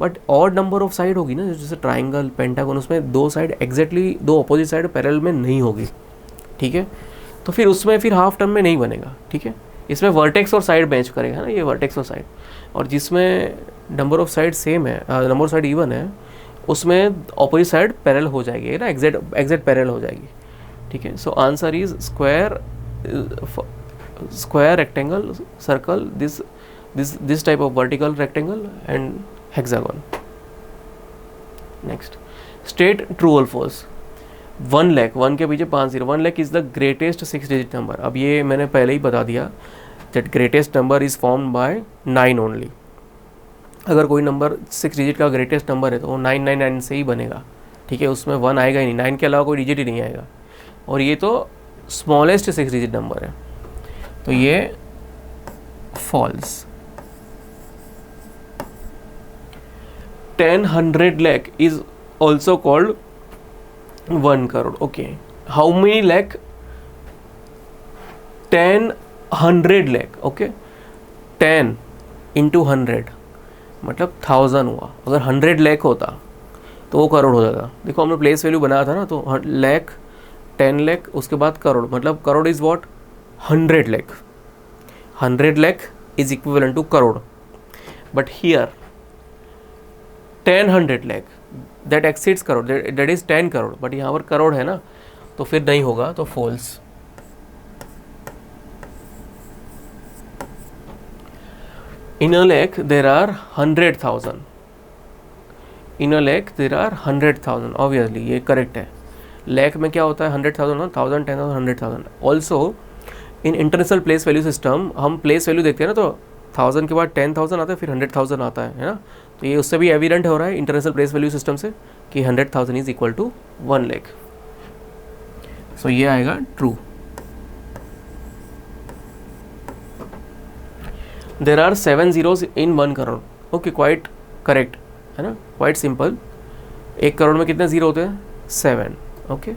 but odd number of side होगी ना, जैसे ट्राइंगल, पेंटागन, उसमें 2 side exactly, 2 opposite side parallel में नहीं होगी, ठीक है, तो फिर उसमें फिर हाफ टर्न में नहीं बनेगा, ठीक है। इसमें वर्टेक्स और साइड मैच करेगा ना, ये वर्टेक्स और साइड, और जिसमें नंबर ऑफ साइड सेम है, नंबर ऑफ साइड इवन है, उसमें ऑपोजिट साइड पैरेलल हो जाएगी ना, एग्जैक्ट पैरेलल हो जाएगी, ठीक है। सो answer is square, rectangle, circle, this type of vertical rectangle and hexagon. Next, state true और फॉल्स। 1 लाख, 1 के पीछे 5 0, 1 lakh is the greatest 6 digit number. अब ये मैंने पहले ही बता दिया that greatest number is formed by 9 only. अगर कोई नंबर 6 डिजिट का ग्रेटेस्ट नंबर है तो वो 999 से ही बनेगा, ठीक है, उसमें 1 आएगा ही नहीं, 9 के अलावा कोई डिजिट ही नहीं आएगा, और ये तो स्मॉलेस्ट 6 डिजिट नंबर है, तो ये false. 10 lakh is also called 1 crore. Okay, how many lakh? 10 lakh. Okay, 10 into 100 मतलब 1000 हुआ। अगर 100 लाख होता तो वो करोड़ हो जाता। देखो हमने प्लेस वैल्यू बनाया था ना, तो लाख, 10 लाख, उसके बाद करोड़, मतलब crore is what, 100 lakh. 100 lakh is equivalent to crore, but here 100 lakh that exceeds crore, that is 10 crore, but यहाँ पर करोड़ है ना, तो फिर नहीं होगा, तो false। In a lakh there are 100,000, in a lakh there are 100,000, obviously ये correct है। lakh में क्या होता है, 100,000, 1000, 10,000, 100,000। also in international place value system हम प्लेस वैल्यू देखते हैं ना, तो 1000 के बाद 10,000 आता है, फिर 100,000 आता है ना, तो ये उससे भी एविडेंट हो रहा है इंटरनेशनल प्लेस वैल्यू सिस्टम से कि 100,000 is equal to 1 lakh. So ये आएगा true. There are 7 zeros in 1 crore. Okay, quite correct है ना, क्वाइट सिंपल। 1 करोड़ में कितने जीरो होते हैं, 7। Okay,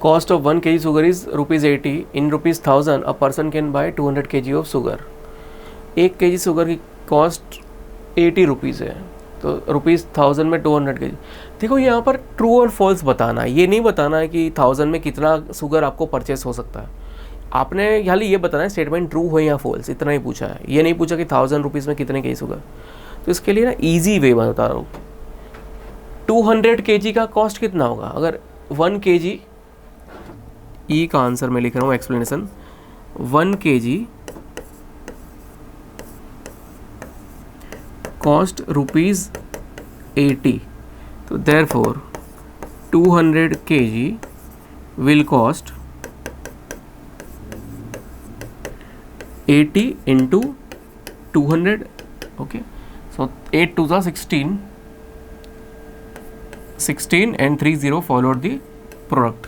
cost of 1 kg sugar is ₹80. In ₹1000 a person can buy 200 kg of sugar. 1 kg sugar की कॉस्ट 80 रुपीज़ है, तो ₹1000 में 200 kg। देखो यहाँ पर ट्रू और फॉल्स बताना है, ये नहीं बताना है कि 1000 में कितना शुगर आपको परचेस हो सकता है। आपने खाली ये बताना है स्टेटमेंट ट्रू हो या फॉल्स, इतना ही पूछा है, ये नहीं पूछा कि 1000 रुपीज़ में कितने केस होगा। तो इसके लिए ना ईजी वे मैं बता रहा हूँ। 200 kg का कॉस्ट कितना होगा? अगर 1 kg, ई का आंसर मैं लिख रहा हूँ एक्सप्लेनेशन, 1 kg कॉस्ट ₹80, तो therefore 200 kg will cost 80 into 200. Okay, so 8 to the 16 and 30 followed the product.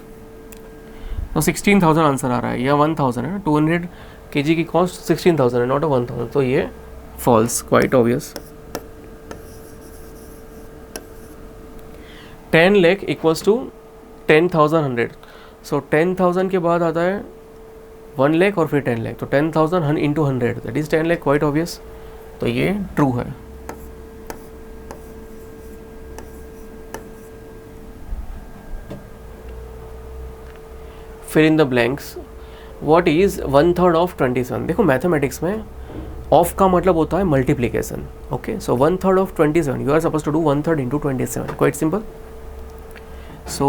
तो 16,000 आंसर आ रहा है या 1,000 है ना, 200 kg की कॉस्ट 16,000 है, नॉट अ 1,000, तो ये false, quite obvious. 10 lakh equals to 10,100, so 10,000 के बाद आता है 1 लाख और फिर 10 लाख, तो 10,000 into 100 that is 10 lakh, quite obvious, तो ये ट्रू है। Fill in the blanks, what is 1/3 of 27? देखो मैथमेटिक्स में ऑफ का मतलब होता है multiplication, okay, so 1/3 of 27 you are suppose to do 1/3 into 27, quite simple. So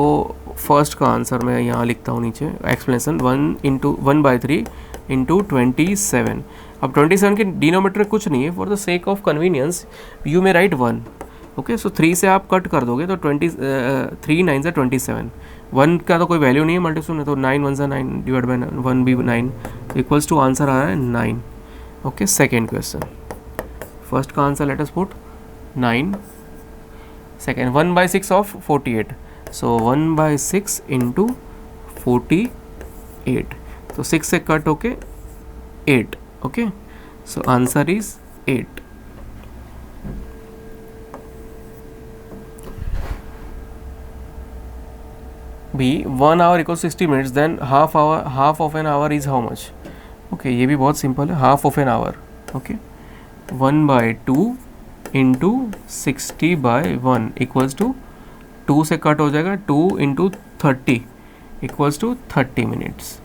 first का आंसर मैं यहाँ लिखता हूँ नीचे, एक्सप्लेनेशन 1/3 इंटू 27। अब 27 के डिनोमीटर कुछ नहीं है, for the sake of convenience you may write 1, okay, so 3 से आप कट कर दोगे तो 3 9 से 27, 1 का तो कोई वैल्यू नहीं है मल्टीप्लिकेशन में, तो 9 1 9 डिवाइड बाई 1 भी 9 इक्वल्स टू आंसर आ रहा है 9, ओके। सेकेंड क्वेश्चन, फर्स्ट का answer let us put 9, second 1/6 of 48, so 1/6 into 48, तो 6 से कट होके 8, okay, so answer is 8। B 1 hour equals 60 minutes, then half of an hour is how much? Okay, ये भी बहुत सिंपल है, half of an hour, okay, 1/2 into 60/1 equals to 2 से कट हो जाएगा 2 into 30 equals to 30 minutes.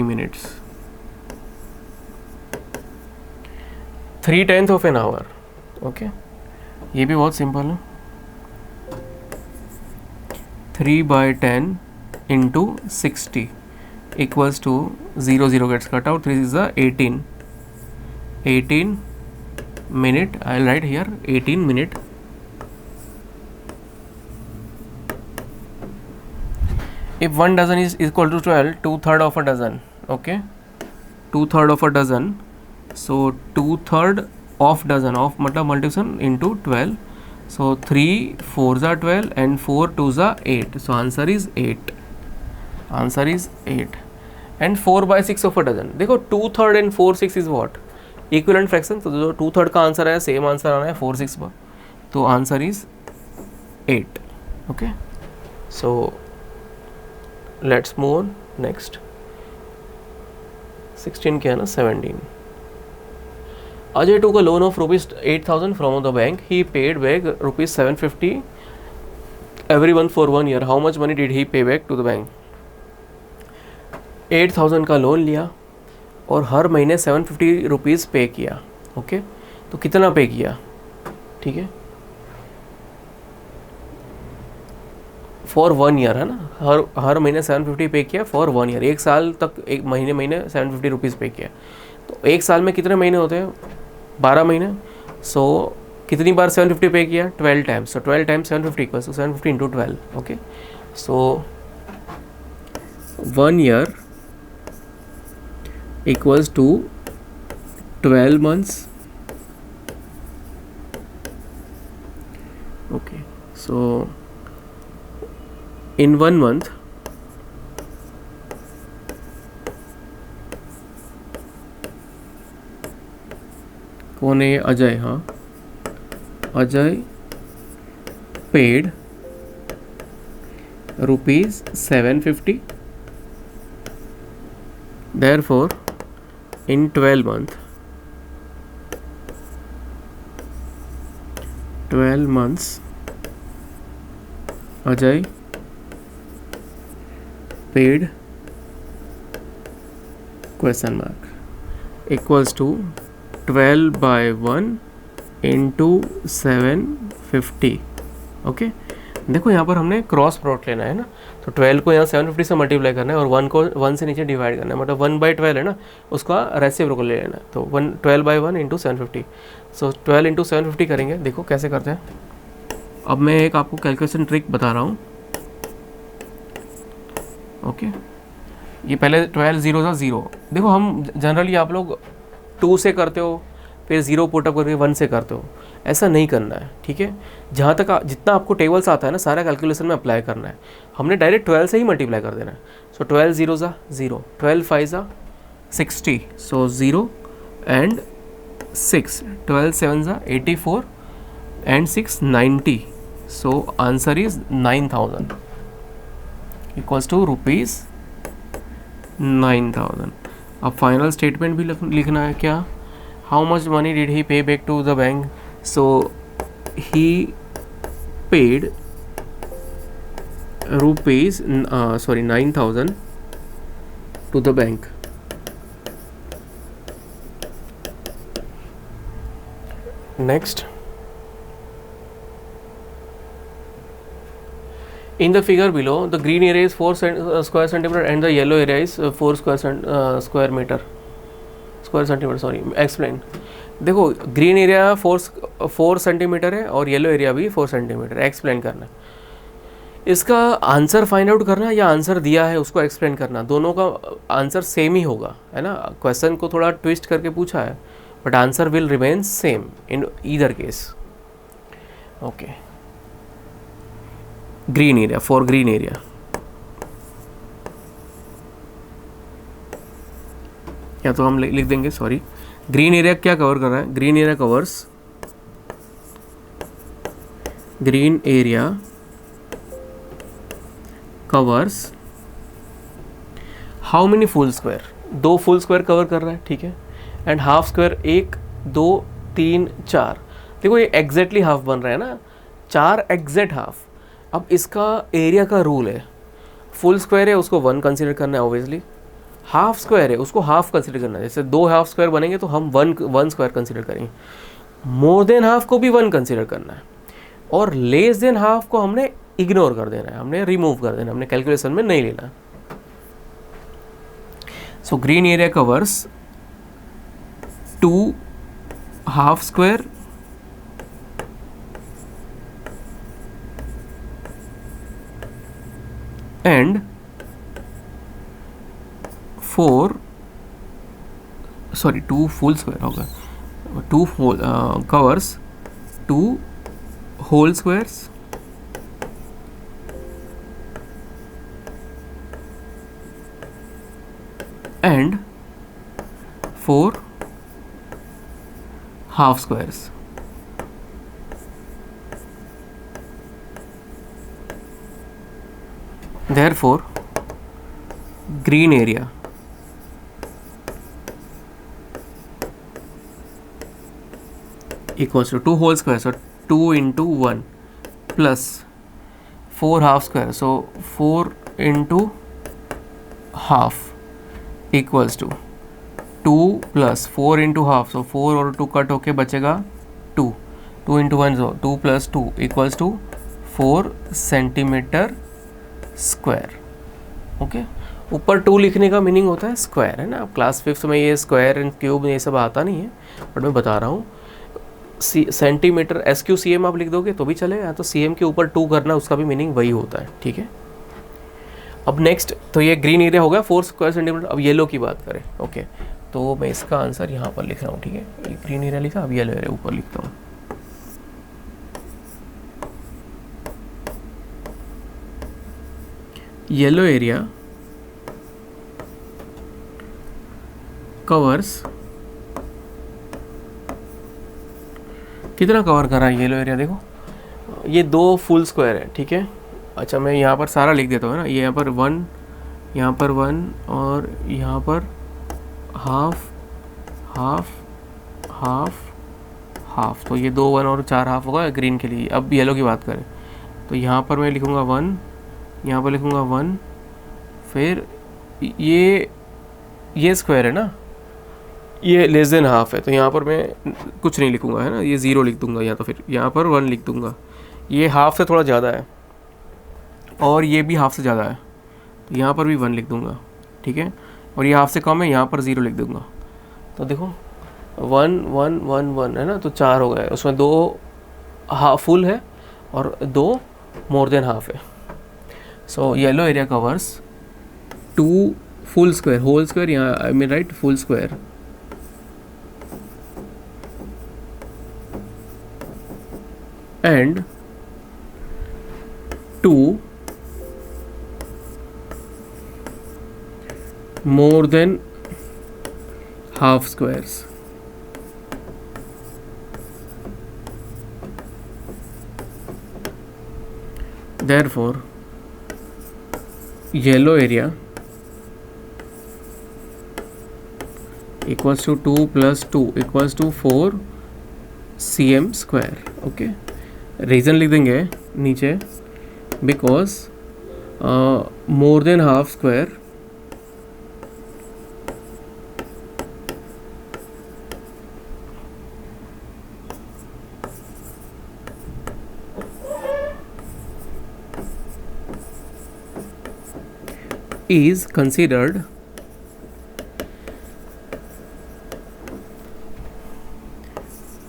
Minutes 3/10 of an hour, okay, ये भी बहुत सिंपल है, 3/10 into 60 equals to 0 0 gets cut out, 3 is the 18 minute, I'll write here 18 minute। If 1 dozen is equal to 12, 2/3 of a dozen, okay, 2/3 of a dozen, so 2/3 of dozen, of मतलब multiplication into 12, so 3 4s are 12 and 4 2s are 8, so answer is 8, answer is 8। and 4/6 of a dozen, देखो 2/3 and 4/6 is what? Equivalent fraction, तो जो 2/3 का आंसर है सेम आंसर आना है 4/6 पर, तो answer is 8, okay. So let's move on next. 16 क्या है ना, 17। Ajay took a loan of ₹8,000 from the bank. He paid back ₹750 every month for 1 year. How much money did he pay back to the bank? 8,000 का लोन लिया और हर महीने 750 रुपीज़ पे किया, ओके, तो कितना पे किया, ठीक है, फॉर 1 ईयर है ना, हर महीने 750 पे किया फॉर 1 ईयर, 1 साल तक एक महीने 750 रुपीज़ पे किया, तो 1 साल में कितने महीने होते हैं, 12 महीने, सो कितनी बार 750 पे किया, 12 times, so 12 times 750 equals to 750 into 12, okay, so 1 year equals to 12 months, okay, so in 1 month कौन है, अजय, हाँ, Ajay paid ₹750, therefore in 12 months Ajay paid question mark equals to 12/1 into 750. Okay, देखो यहाँ पर हमने क्रॉस प्रोडक्ट लेना है ना, तो 12 को यहाँ 750 से मल्टीप्लाई करना है और 1 को 1 से नीचे डिवाइड करना है, मतलब 1/12 है ना, उसका रेसिप्रोकल ले लेना है, तो 12/1 इंटू 750. सो 12 इंटू 750 करेंगे. देखो कैसे करते हैं. अब मैं एक आपको कैलकुलेशन ट्रिक बता रहा हूँ. ओके, ये पहले 12 0 था 0. देखो हम जनरली आप लोग 2 से करते हो, फिर 0 पुटअप करके 1 से करते हो. ऐसा नहीं करना है, ठीक है. जहाँ तक जितना आपको टेबल्स आता है ना, सारा कैलकुलेशन में अप्लाई करना है. हमने डायरेक्ट 12 से ही मल्टीप्लाई कर देना है. सो 12 0 ज़ा 0, 12 5 ज़ा 60, सो 0 एंड 6, 12 7 ज़ा 84 and 6 90. So answer is 9000 equals to rupees 9000. अब फाइनल स्टेटमेंट भी लिखना है. क्या, how much money did he pay back to the bank? So he paid rupees 9000 to the bank. Next, in the figure below, the green area is 4 square centimeter and the yellow area is 4 square centimeter. Sorry, explain. देखो ग्रीन एरिया 4 सेंटीमीटर है और येलो एरिया भी 4 सेंटीमीटर. एक्सप्लेन करना, इसका आंसर फाइंड आउट करना या आंसर दिया है उसको एक्सप्लेन करना. दोनों का आंसर सेम ही होगा, है ना. क्वेश्चन को थोड़ा ट्विस्ट करके पूछा है, but answer will remain same in either case. Okay, green area, for green area, या तो हम लिख देंगे, सॉरी, ग्रीन एरिया क्या कवर कर रहा है? Green area covers how many full square? 2 full square cover कर रहा है, ठीक है. And half square 1 2 3 4. देखो ये एग्जैक्टली हाफ बन रहा है ना, 4 एग्जैक्ट हाफ. अब इसका एरिया का रूल है, फुल स्क्वायर है उसको 1 कंसिडर करना है ऑब्वियसली, हाफ स्क्वायर है उसको हाफ कंसिडर करना है. जैसे 2 हाफ स्क्वायर बनेंगे तो हम 1 स्क्वायर कंसिडर करेंगे. मोर देन हाफ को भी 1 कंसिडर करना है और लेस देन हाफ को हमने इग्नोर कर देना है, हमने रिमूव कर देना, हमने कैलकुलेशन में नहीं लेना. So green area covers 2 half square and 2 full square होगा. 2 covers 2 whole squares and 4 half squares. Therefore, green area equals to 2 whole square, so 2 into 1 plus 4 half square, so 4 into half equals to 2 plus 4 into half, so 4 और 2 कट होके बचेगा 2. 2 into 1 so 2 plus 2 equals to 4 centimetre square. Okay, ऊपर 2 लिखने का मीनिंग होता है स्क्वायर, है ना. अब क्लास 5th में ये स्क्वायर एंड क्यूब ये सब आता नहीं है, बट मैं बता रहा हूँ. सेंटीमीटर SQCM आप लिख दोगे तो भी चलेगा, तो CM के ऊपर 2 करना उसका भी मीनिंग वही होता है, ठीक है. अब नेक्स्ट, तो ये ग्रीन एरिया हो गया 4 स्क्वायर सेंटीमीटर. अब येलो की बात करें, ओके, तो मैं इसका आंसर यहाँ पर लिख रहा हूँ, ठीक है. ये ग्रीन एरिया लिखा, अब येलो एरिया ऊपर लिखता हूँ. येलो एरिया कवर्स, कितना कवर कर रहा है येलो एरिया? देखो ये 2 फुल स्क्वायर है, ठीक है. अच्छा, मैं यहाँ पर सारा लिख देता हूँ ना. ये यहाँ पर 1, यहाँ पर 1 और यहाँ पर हाफ हाफ हाफ हाफ, तो ये 2 1 और 4 हाफ होगा ग्रीन के लिए. अब येलो की बात करें, तो यहाँ पर मैं लिखूँगा 1, यहाँ पर लिखूँगा 1, फिर ये स्क्वायर है ना, ये लेस देन हाफ है, तो यहाँ पर मैं कुछ नहीं लिखूँगा, है ना, ये 0 लिख दूँगा, या तो फिर यहाँ पर 1 लिख दूँगा। ये हाफ से थोड़ा ज़्यादा है और ये भी हाफ से ज़्यादा है, तो यहाँ पर भी 1 लिख दूँगा, ठीक है। और ये हाफ से कम है, यहाँ पर 0 लिख दूँगा। तो देखो 1 1 1 1 है ना, तो 4 हो गए, उसमें 2 हाफ फुल है और 2 मोर देन हाफ है। So yellow area covers 2 full square, whole square, यहाँ I mean right, full square and 2 more than half squares. Therefore, yellow area equals to 2 plus 2 equals to 4 cm square. Okay. Reason लिख देंगे नीचे, because more than half square is considered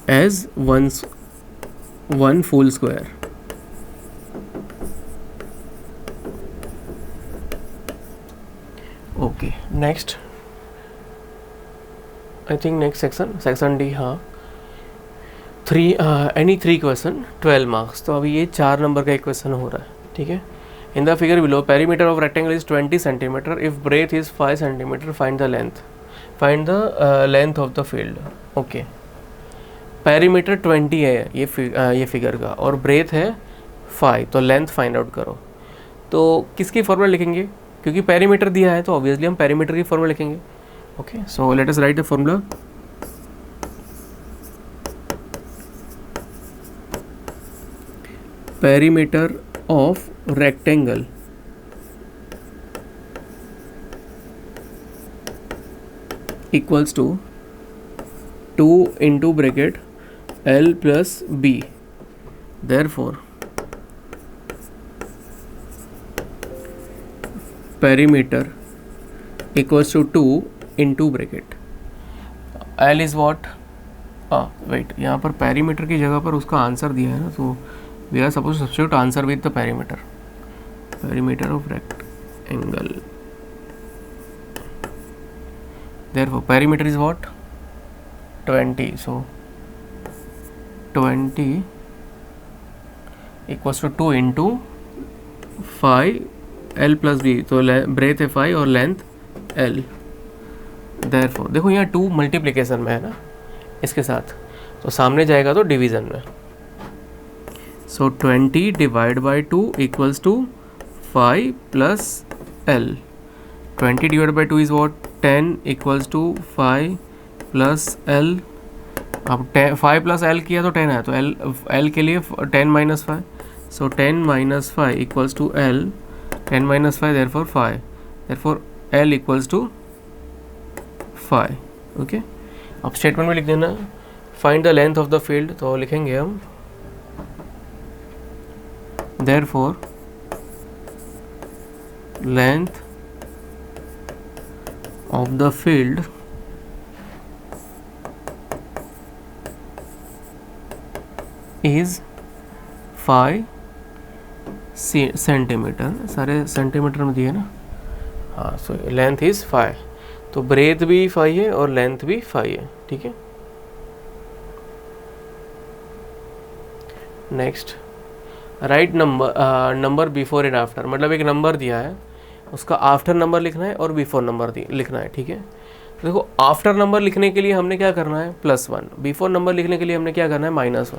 as one full square. Okay, next I think next section D, हाँ, 3 क्वेश्चन 12 मार्क्स। तो अभी ये 4 नंबर का एक क्वेश्चन हो रहा है, ठीक है। In the figure below perimeter of rectangle is 20 centimetre, if breadth is 5 centimetre, find the length of the field. Okay, perimeter 20 है ये फिगर का और ब्रेथ है 5, तो लेंथ फाइंड आउट करो। तो किसकी फॉर्मूला लिखेंगे, क्योंकि पेरीमीटर दिया है तो ऑब्वियसली हम पेरीमीटर की फॉर्मूला लिखेंगे। Okay, so let us write the formula. Perimeter of rectangle equals to 2 into bracket L plus B. Therefore, perimeter equals to 2 into bracket L is what? Wait, यहाँ पर perimeter की जगह पर उसका आंसर दिया है ना, तो we are supposed to substitute answer with the perimeter. Perimeter of rectangle. Therefore, perimeter is what? 20. So 20 equals to 2 into 5 L plus B, तो ब्रेथ है 5 और लेंथ L। Therefore, देखो यहाँ 2 मल्टीप्लिकेशन में है ना इसके साथ, तो सामने जाएगा तो डिवीज़न में। So 20 divide by 2 equals to 5 plus L। 20 divide by 2 is what? 10 equals to 5 plus L। अब 5 प्लस L किया तो 10 है, तो L के लिए 10 minus 5, so 10 minus 5 equals to L। 10 minus 5 therefore 5, therefore L equals to 5। Okay, अब स्टेटमेंट में लिख देना find the length of the field, तो लिखेंगे हम therefore length of the field is 5 centimetre. सारे सेंटीमीटर में दिए ना, हाँ, सो लेंथ इज 5, तो ब्रेथ भी 5 है और लेंथ भी 5 है, ठीक है। Next, right number before and after, मतलब एक नंबर दिया है, उसका आफ्टर नंबर लिखना है और बिफोर नंबर लिखना है, ठीक है। तो देखो, आफ्टर नंबर लिखने के लिए हमने क्या करना है? +1। बिफोर नंबर लिखने के लिए हमने क्या करना है? -1।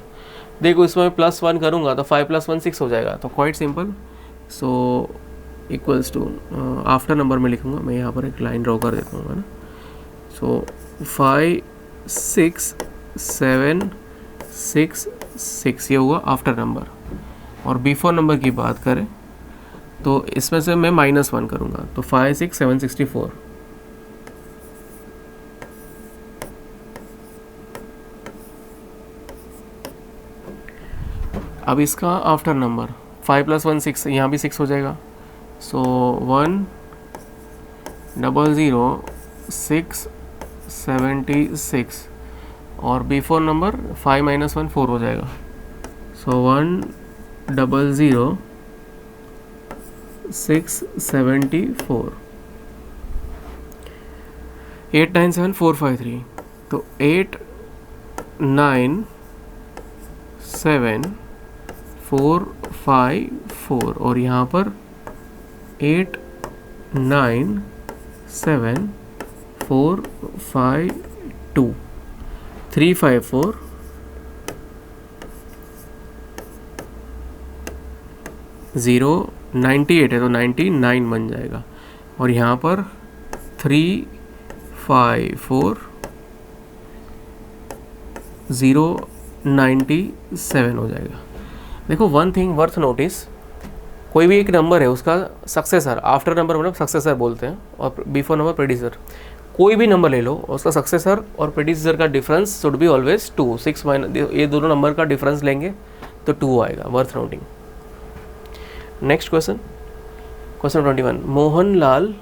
देखो, इसमें +1 करूँगा तो 5 + 1 6 हो जाएगा, तो quite simple. So equals to after number में लिखूँगा मैं, यहाँ पर एक लाइन ड्रॉ कर देता हूँ, है ना। सो 5 6 7 6 6 ये हुआ आफ्टर नंबर। और बिफोर नंबर की बात करें तो इसमें से मैं -1 करूँगा, तो 5 6 764। अब इसका आफ्टर नंबर 5 + 1 6, यहाँ भी 6 हो जाएगा। सो 1 0 0 6 76 और बिफोर नंबर 5 - 1 4 हो जाएगा। सो 1 0 0 6 74 8 9 7 4 5 3, तो 8 9 7 4 5 4 और यहाँ पर 8 9 7 4 5 2 3 5 4 0 98 है तो 99 बन जाएगा और यहाँ पर 3 5 4 0 97 हो जाएगा। देखो वन थिंग वर्थ नोटिस, कोई भी एक नंबर है उसका सक्सेसर, आफ्टर नंबर मतलब सक्सेसर बोलते हैं और बिफोर नंबर प्रेडिसर, कोई भी नंबर ले लो उसका सक्सेसर और प्रेडिसर का डिफरेंस शुड बी ऑलवेज 2। 6 ये दोनों नंबर का डिफरेंस लेंगे तो 2 आएगा, worth noting. Next question, question 21, Mohan Lal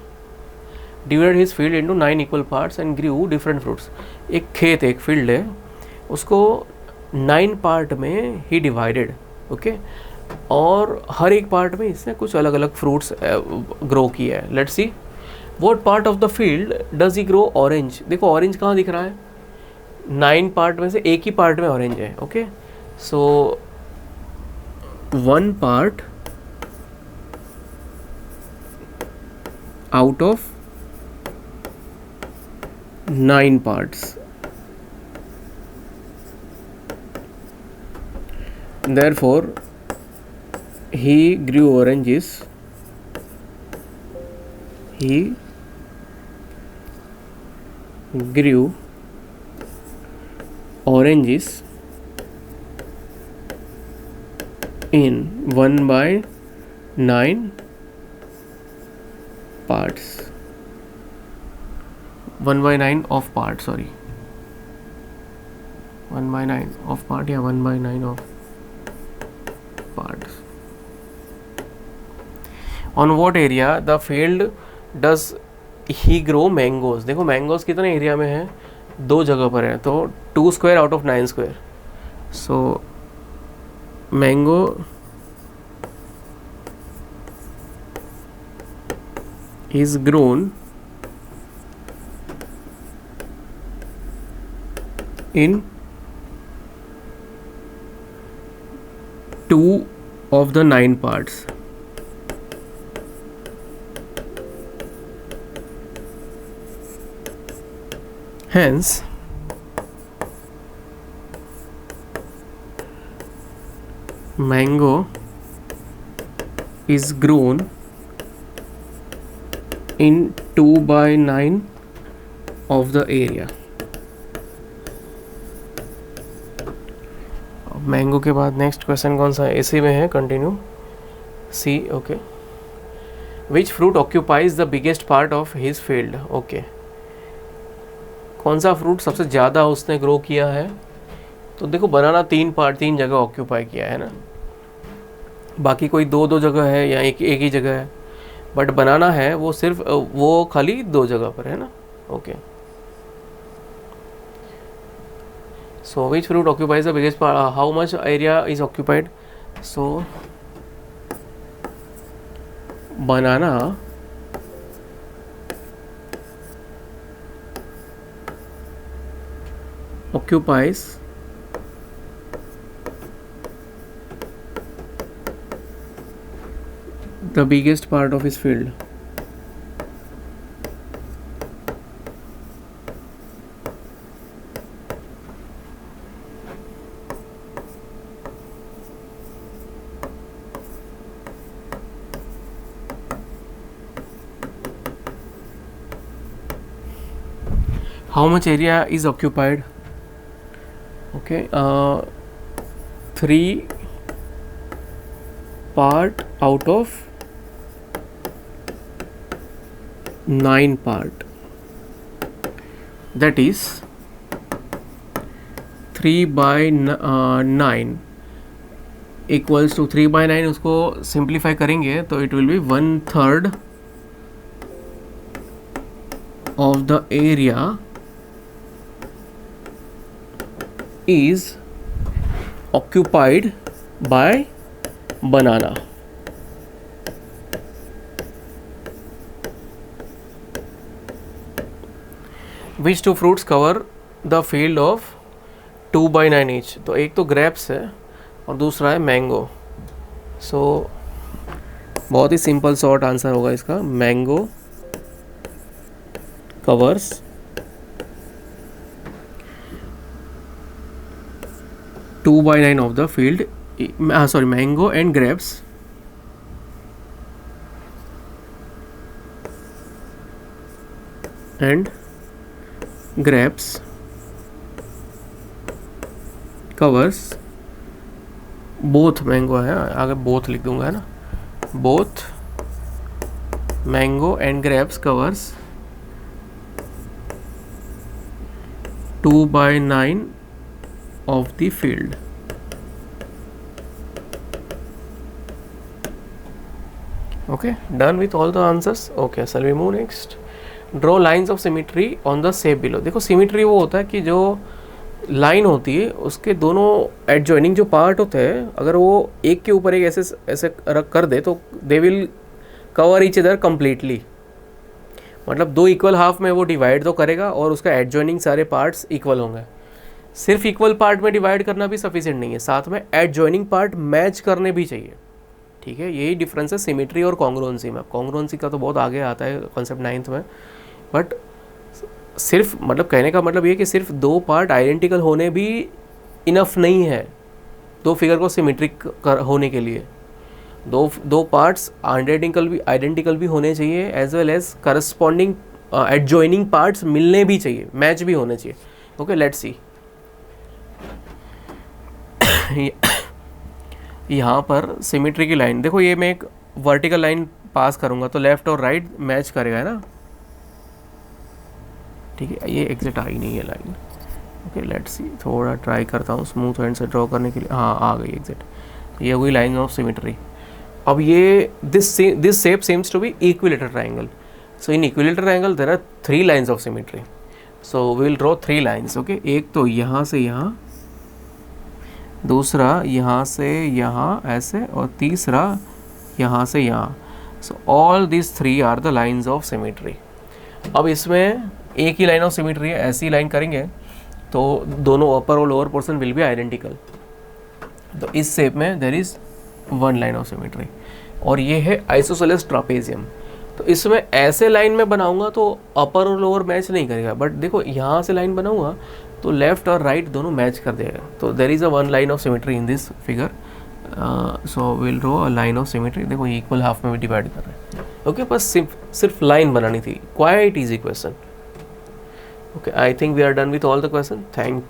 divide his field into 9 equal parts and Guru different fruits. एक खेत, एक फील्ड है, उसको 9 पार्ट में ही डिवाइडेड, ओके, और हर एक पार्ट में इसने कुछ अलग अलग फ्रूट्स ग्रो किया है। Let's see what part of the field does he grow orange. देखो ऑरेंज कहाँ दिख रहा है, 9 पार्ट में से एक ही पार्ट में ऑरेंज है, okay. So 1 part out of 9 parts, therefore he grew oranges, he grew oranges in 1/9 parts, 1/9 of part, sorry, 1/9 of part या 1/9 of parts. On what area the field does he grow mangoes? देखो मैंगोज कितने एरिया में है, 2 जगह पर है, तो 2 square out of 9 square. So mango is grown in 2 of the 9 parts. Hence, mango is grown in 2/9 of the area. Mango के बाद नेक्स्ट क्वेश्चन कौन सा है, इसी में है, continue C, okay. Which fruit occupies the biggest part of his field, okay. कौन सा फ्रूट सबसे ज़्यादा उसने ग्रो किया है, तो देखो बनाना 3 जगह ऑक्यूपाई किया है ना, बाकी कोई 2 जगह है या एक ही जगह है, बट बनाना है वो सिर्फ वो खाली 2 जगह पर है ना, okay. So which fruit occupies the biggest part? How much area is occupied? So banana occupies the biggest part of his field. How much area is occupied? Okay, 3 part out of 9 part, that is 3/9 equals to 3/9. उसको सिंप्लीफाई करेंगे तो it will be 1/3 of the area is occupied by banana. Which two fruits cover the field of 2/9 each? तो एक तो ग्रेप्स है और दूसरा है मैंगो. सो बहुत ही सिंपल शॉर्ट आंसर होगा इसका. Mango covers 2/9 of the field. Sorry, mango and grapes covers both. Mango है, आगे बोथ लिख दूंगा, है ना. Both mango and grapes covers 2/9 of the field. Okay, done with all the answers. Okay, shall we move next? Draw lines of symmetry on the shape below. देखो सिमिट्री वो होता है कि जो लाइन होती है उसके दोनों एडजॉइनिंग जो पार्ट होते हैं, अगर वो एक के ऊपर एक ऐसे ऐसे रख कर दे तो they will cover each other completely. मतलब दो इक्वल हाफ में वो डिवाइड तो करेगा और उसका एडजॉइनिंग सारे पार्ट्स इक्वल होंगे. सिर्फ इक्वल पार्ट में डिवाइड करना भी सफिशिएंट नहीं है, साथ में एडजॉइनिंग पार्ट मैच करने भी चाहिए. ठीक है, यही डिफरेंस है सिमेट्री और कॉन्ग्रुएंसी में. कॉन्ग्रुएंसी का तो बहुत आगे आता है कॉन्सेप्ट 9th में. बट सिर्फ मतलब कहने का मतलब ये कि सिर्फ दो पार्ट आइडेंटिकल होने भी इनफ नहीं है दो फिगर को सिमेट्रिक होने के लिए. दो पार्ट्स आइडेंटिकल भी होने चाहिए, as well as corresponding adjoining parts मिलने भी चाहिए, मैच भी होने चाहिए. Okay, let's see. यहाँ पर सिमेट्री की लाइन देखो, ये मैं एक वर्टिकल लाइन पास करूँगा तो लेफ्ट और राइट मैच करेगा, है ना. ठीक है, ये एग्जैक्ट आई नहीं है लाइन. ओके, लेट्स सी. थोड़ा ट्राई करता हूँ स्मूथ हैंड से ड्रॉ करने के लिए. हाँ, आ गई एग्जैक्ट. ये हुई लाइन ऑफ सिमेट्री. अब ये this shape seems to be equilateral triangle. So in equilateral triangle there are 3 lines of symmetry. So we will draw 3 lines. Okay, एक तो यहाँ से यहाँ, दूसरा यहाँ से यहाँ ऐसे, और तीसरा यहाँ से यहाँ. So all this 3 are the lines of symmetry. अब इसमें एक ही लाइन ऑफ सिमेट्री है, ऐसी लाइन करेंगे तो दोनों अपर और lower portion will be identical. तो इस शेप में there is 1 line of symmetry और ये है आइसोसेलेस ट्रापेजियम. तो इसमें ऐसे लाइन में बनाऊंगा तो अपर और लोअर मैच नहीं करेगा. बट देखो यहाँ से लाइन बनाऊंगा तो लेफ्ट और राइट दोनों मैच कर देगा. तो there is a 1 line of symmetry in this figure. So will draw a line of symmetry. देखो इक्वल हाफ में भी डिवाइड कर रहे हैं. ओके, बस सिर्फ लाइन बनानी थी. Quite easy question. Okay, I think we are done with all the questions. Thank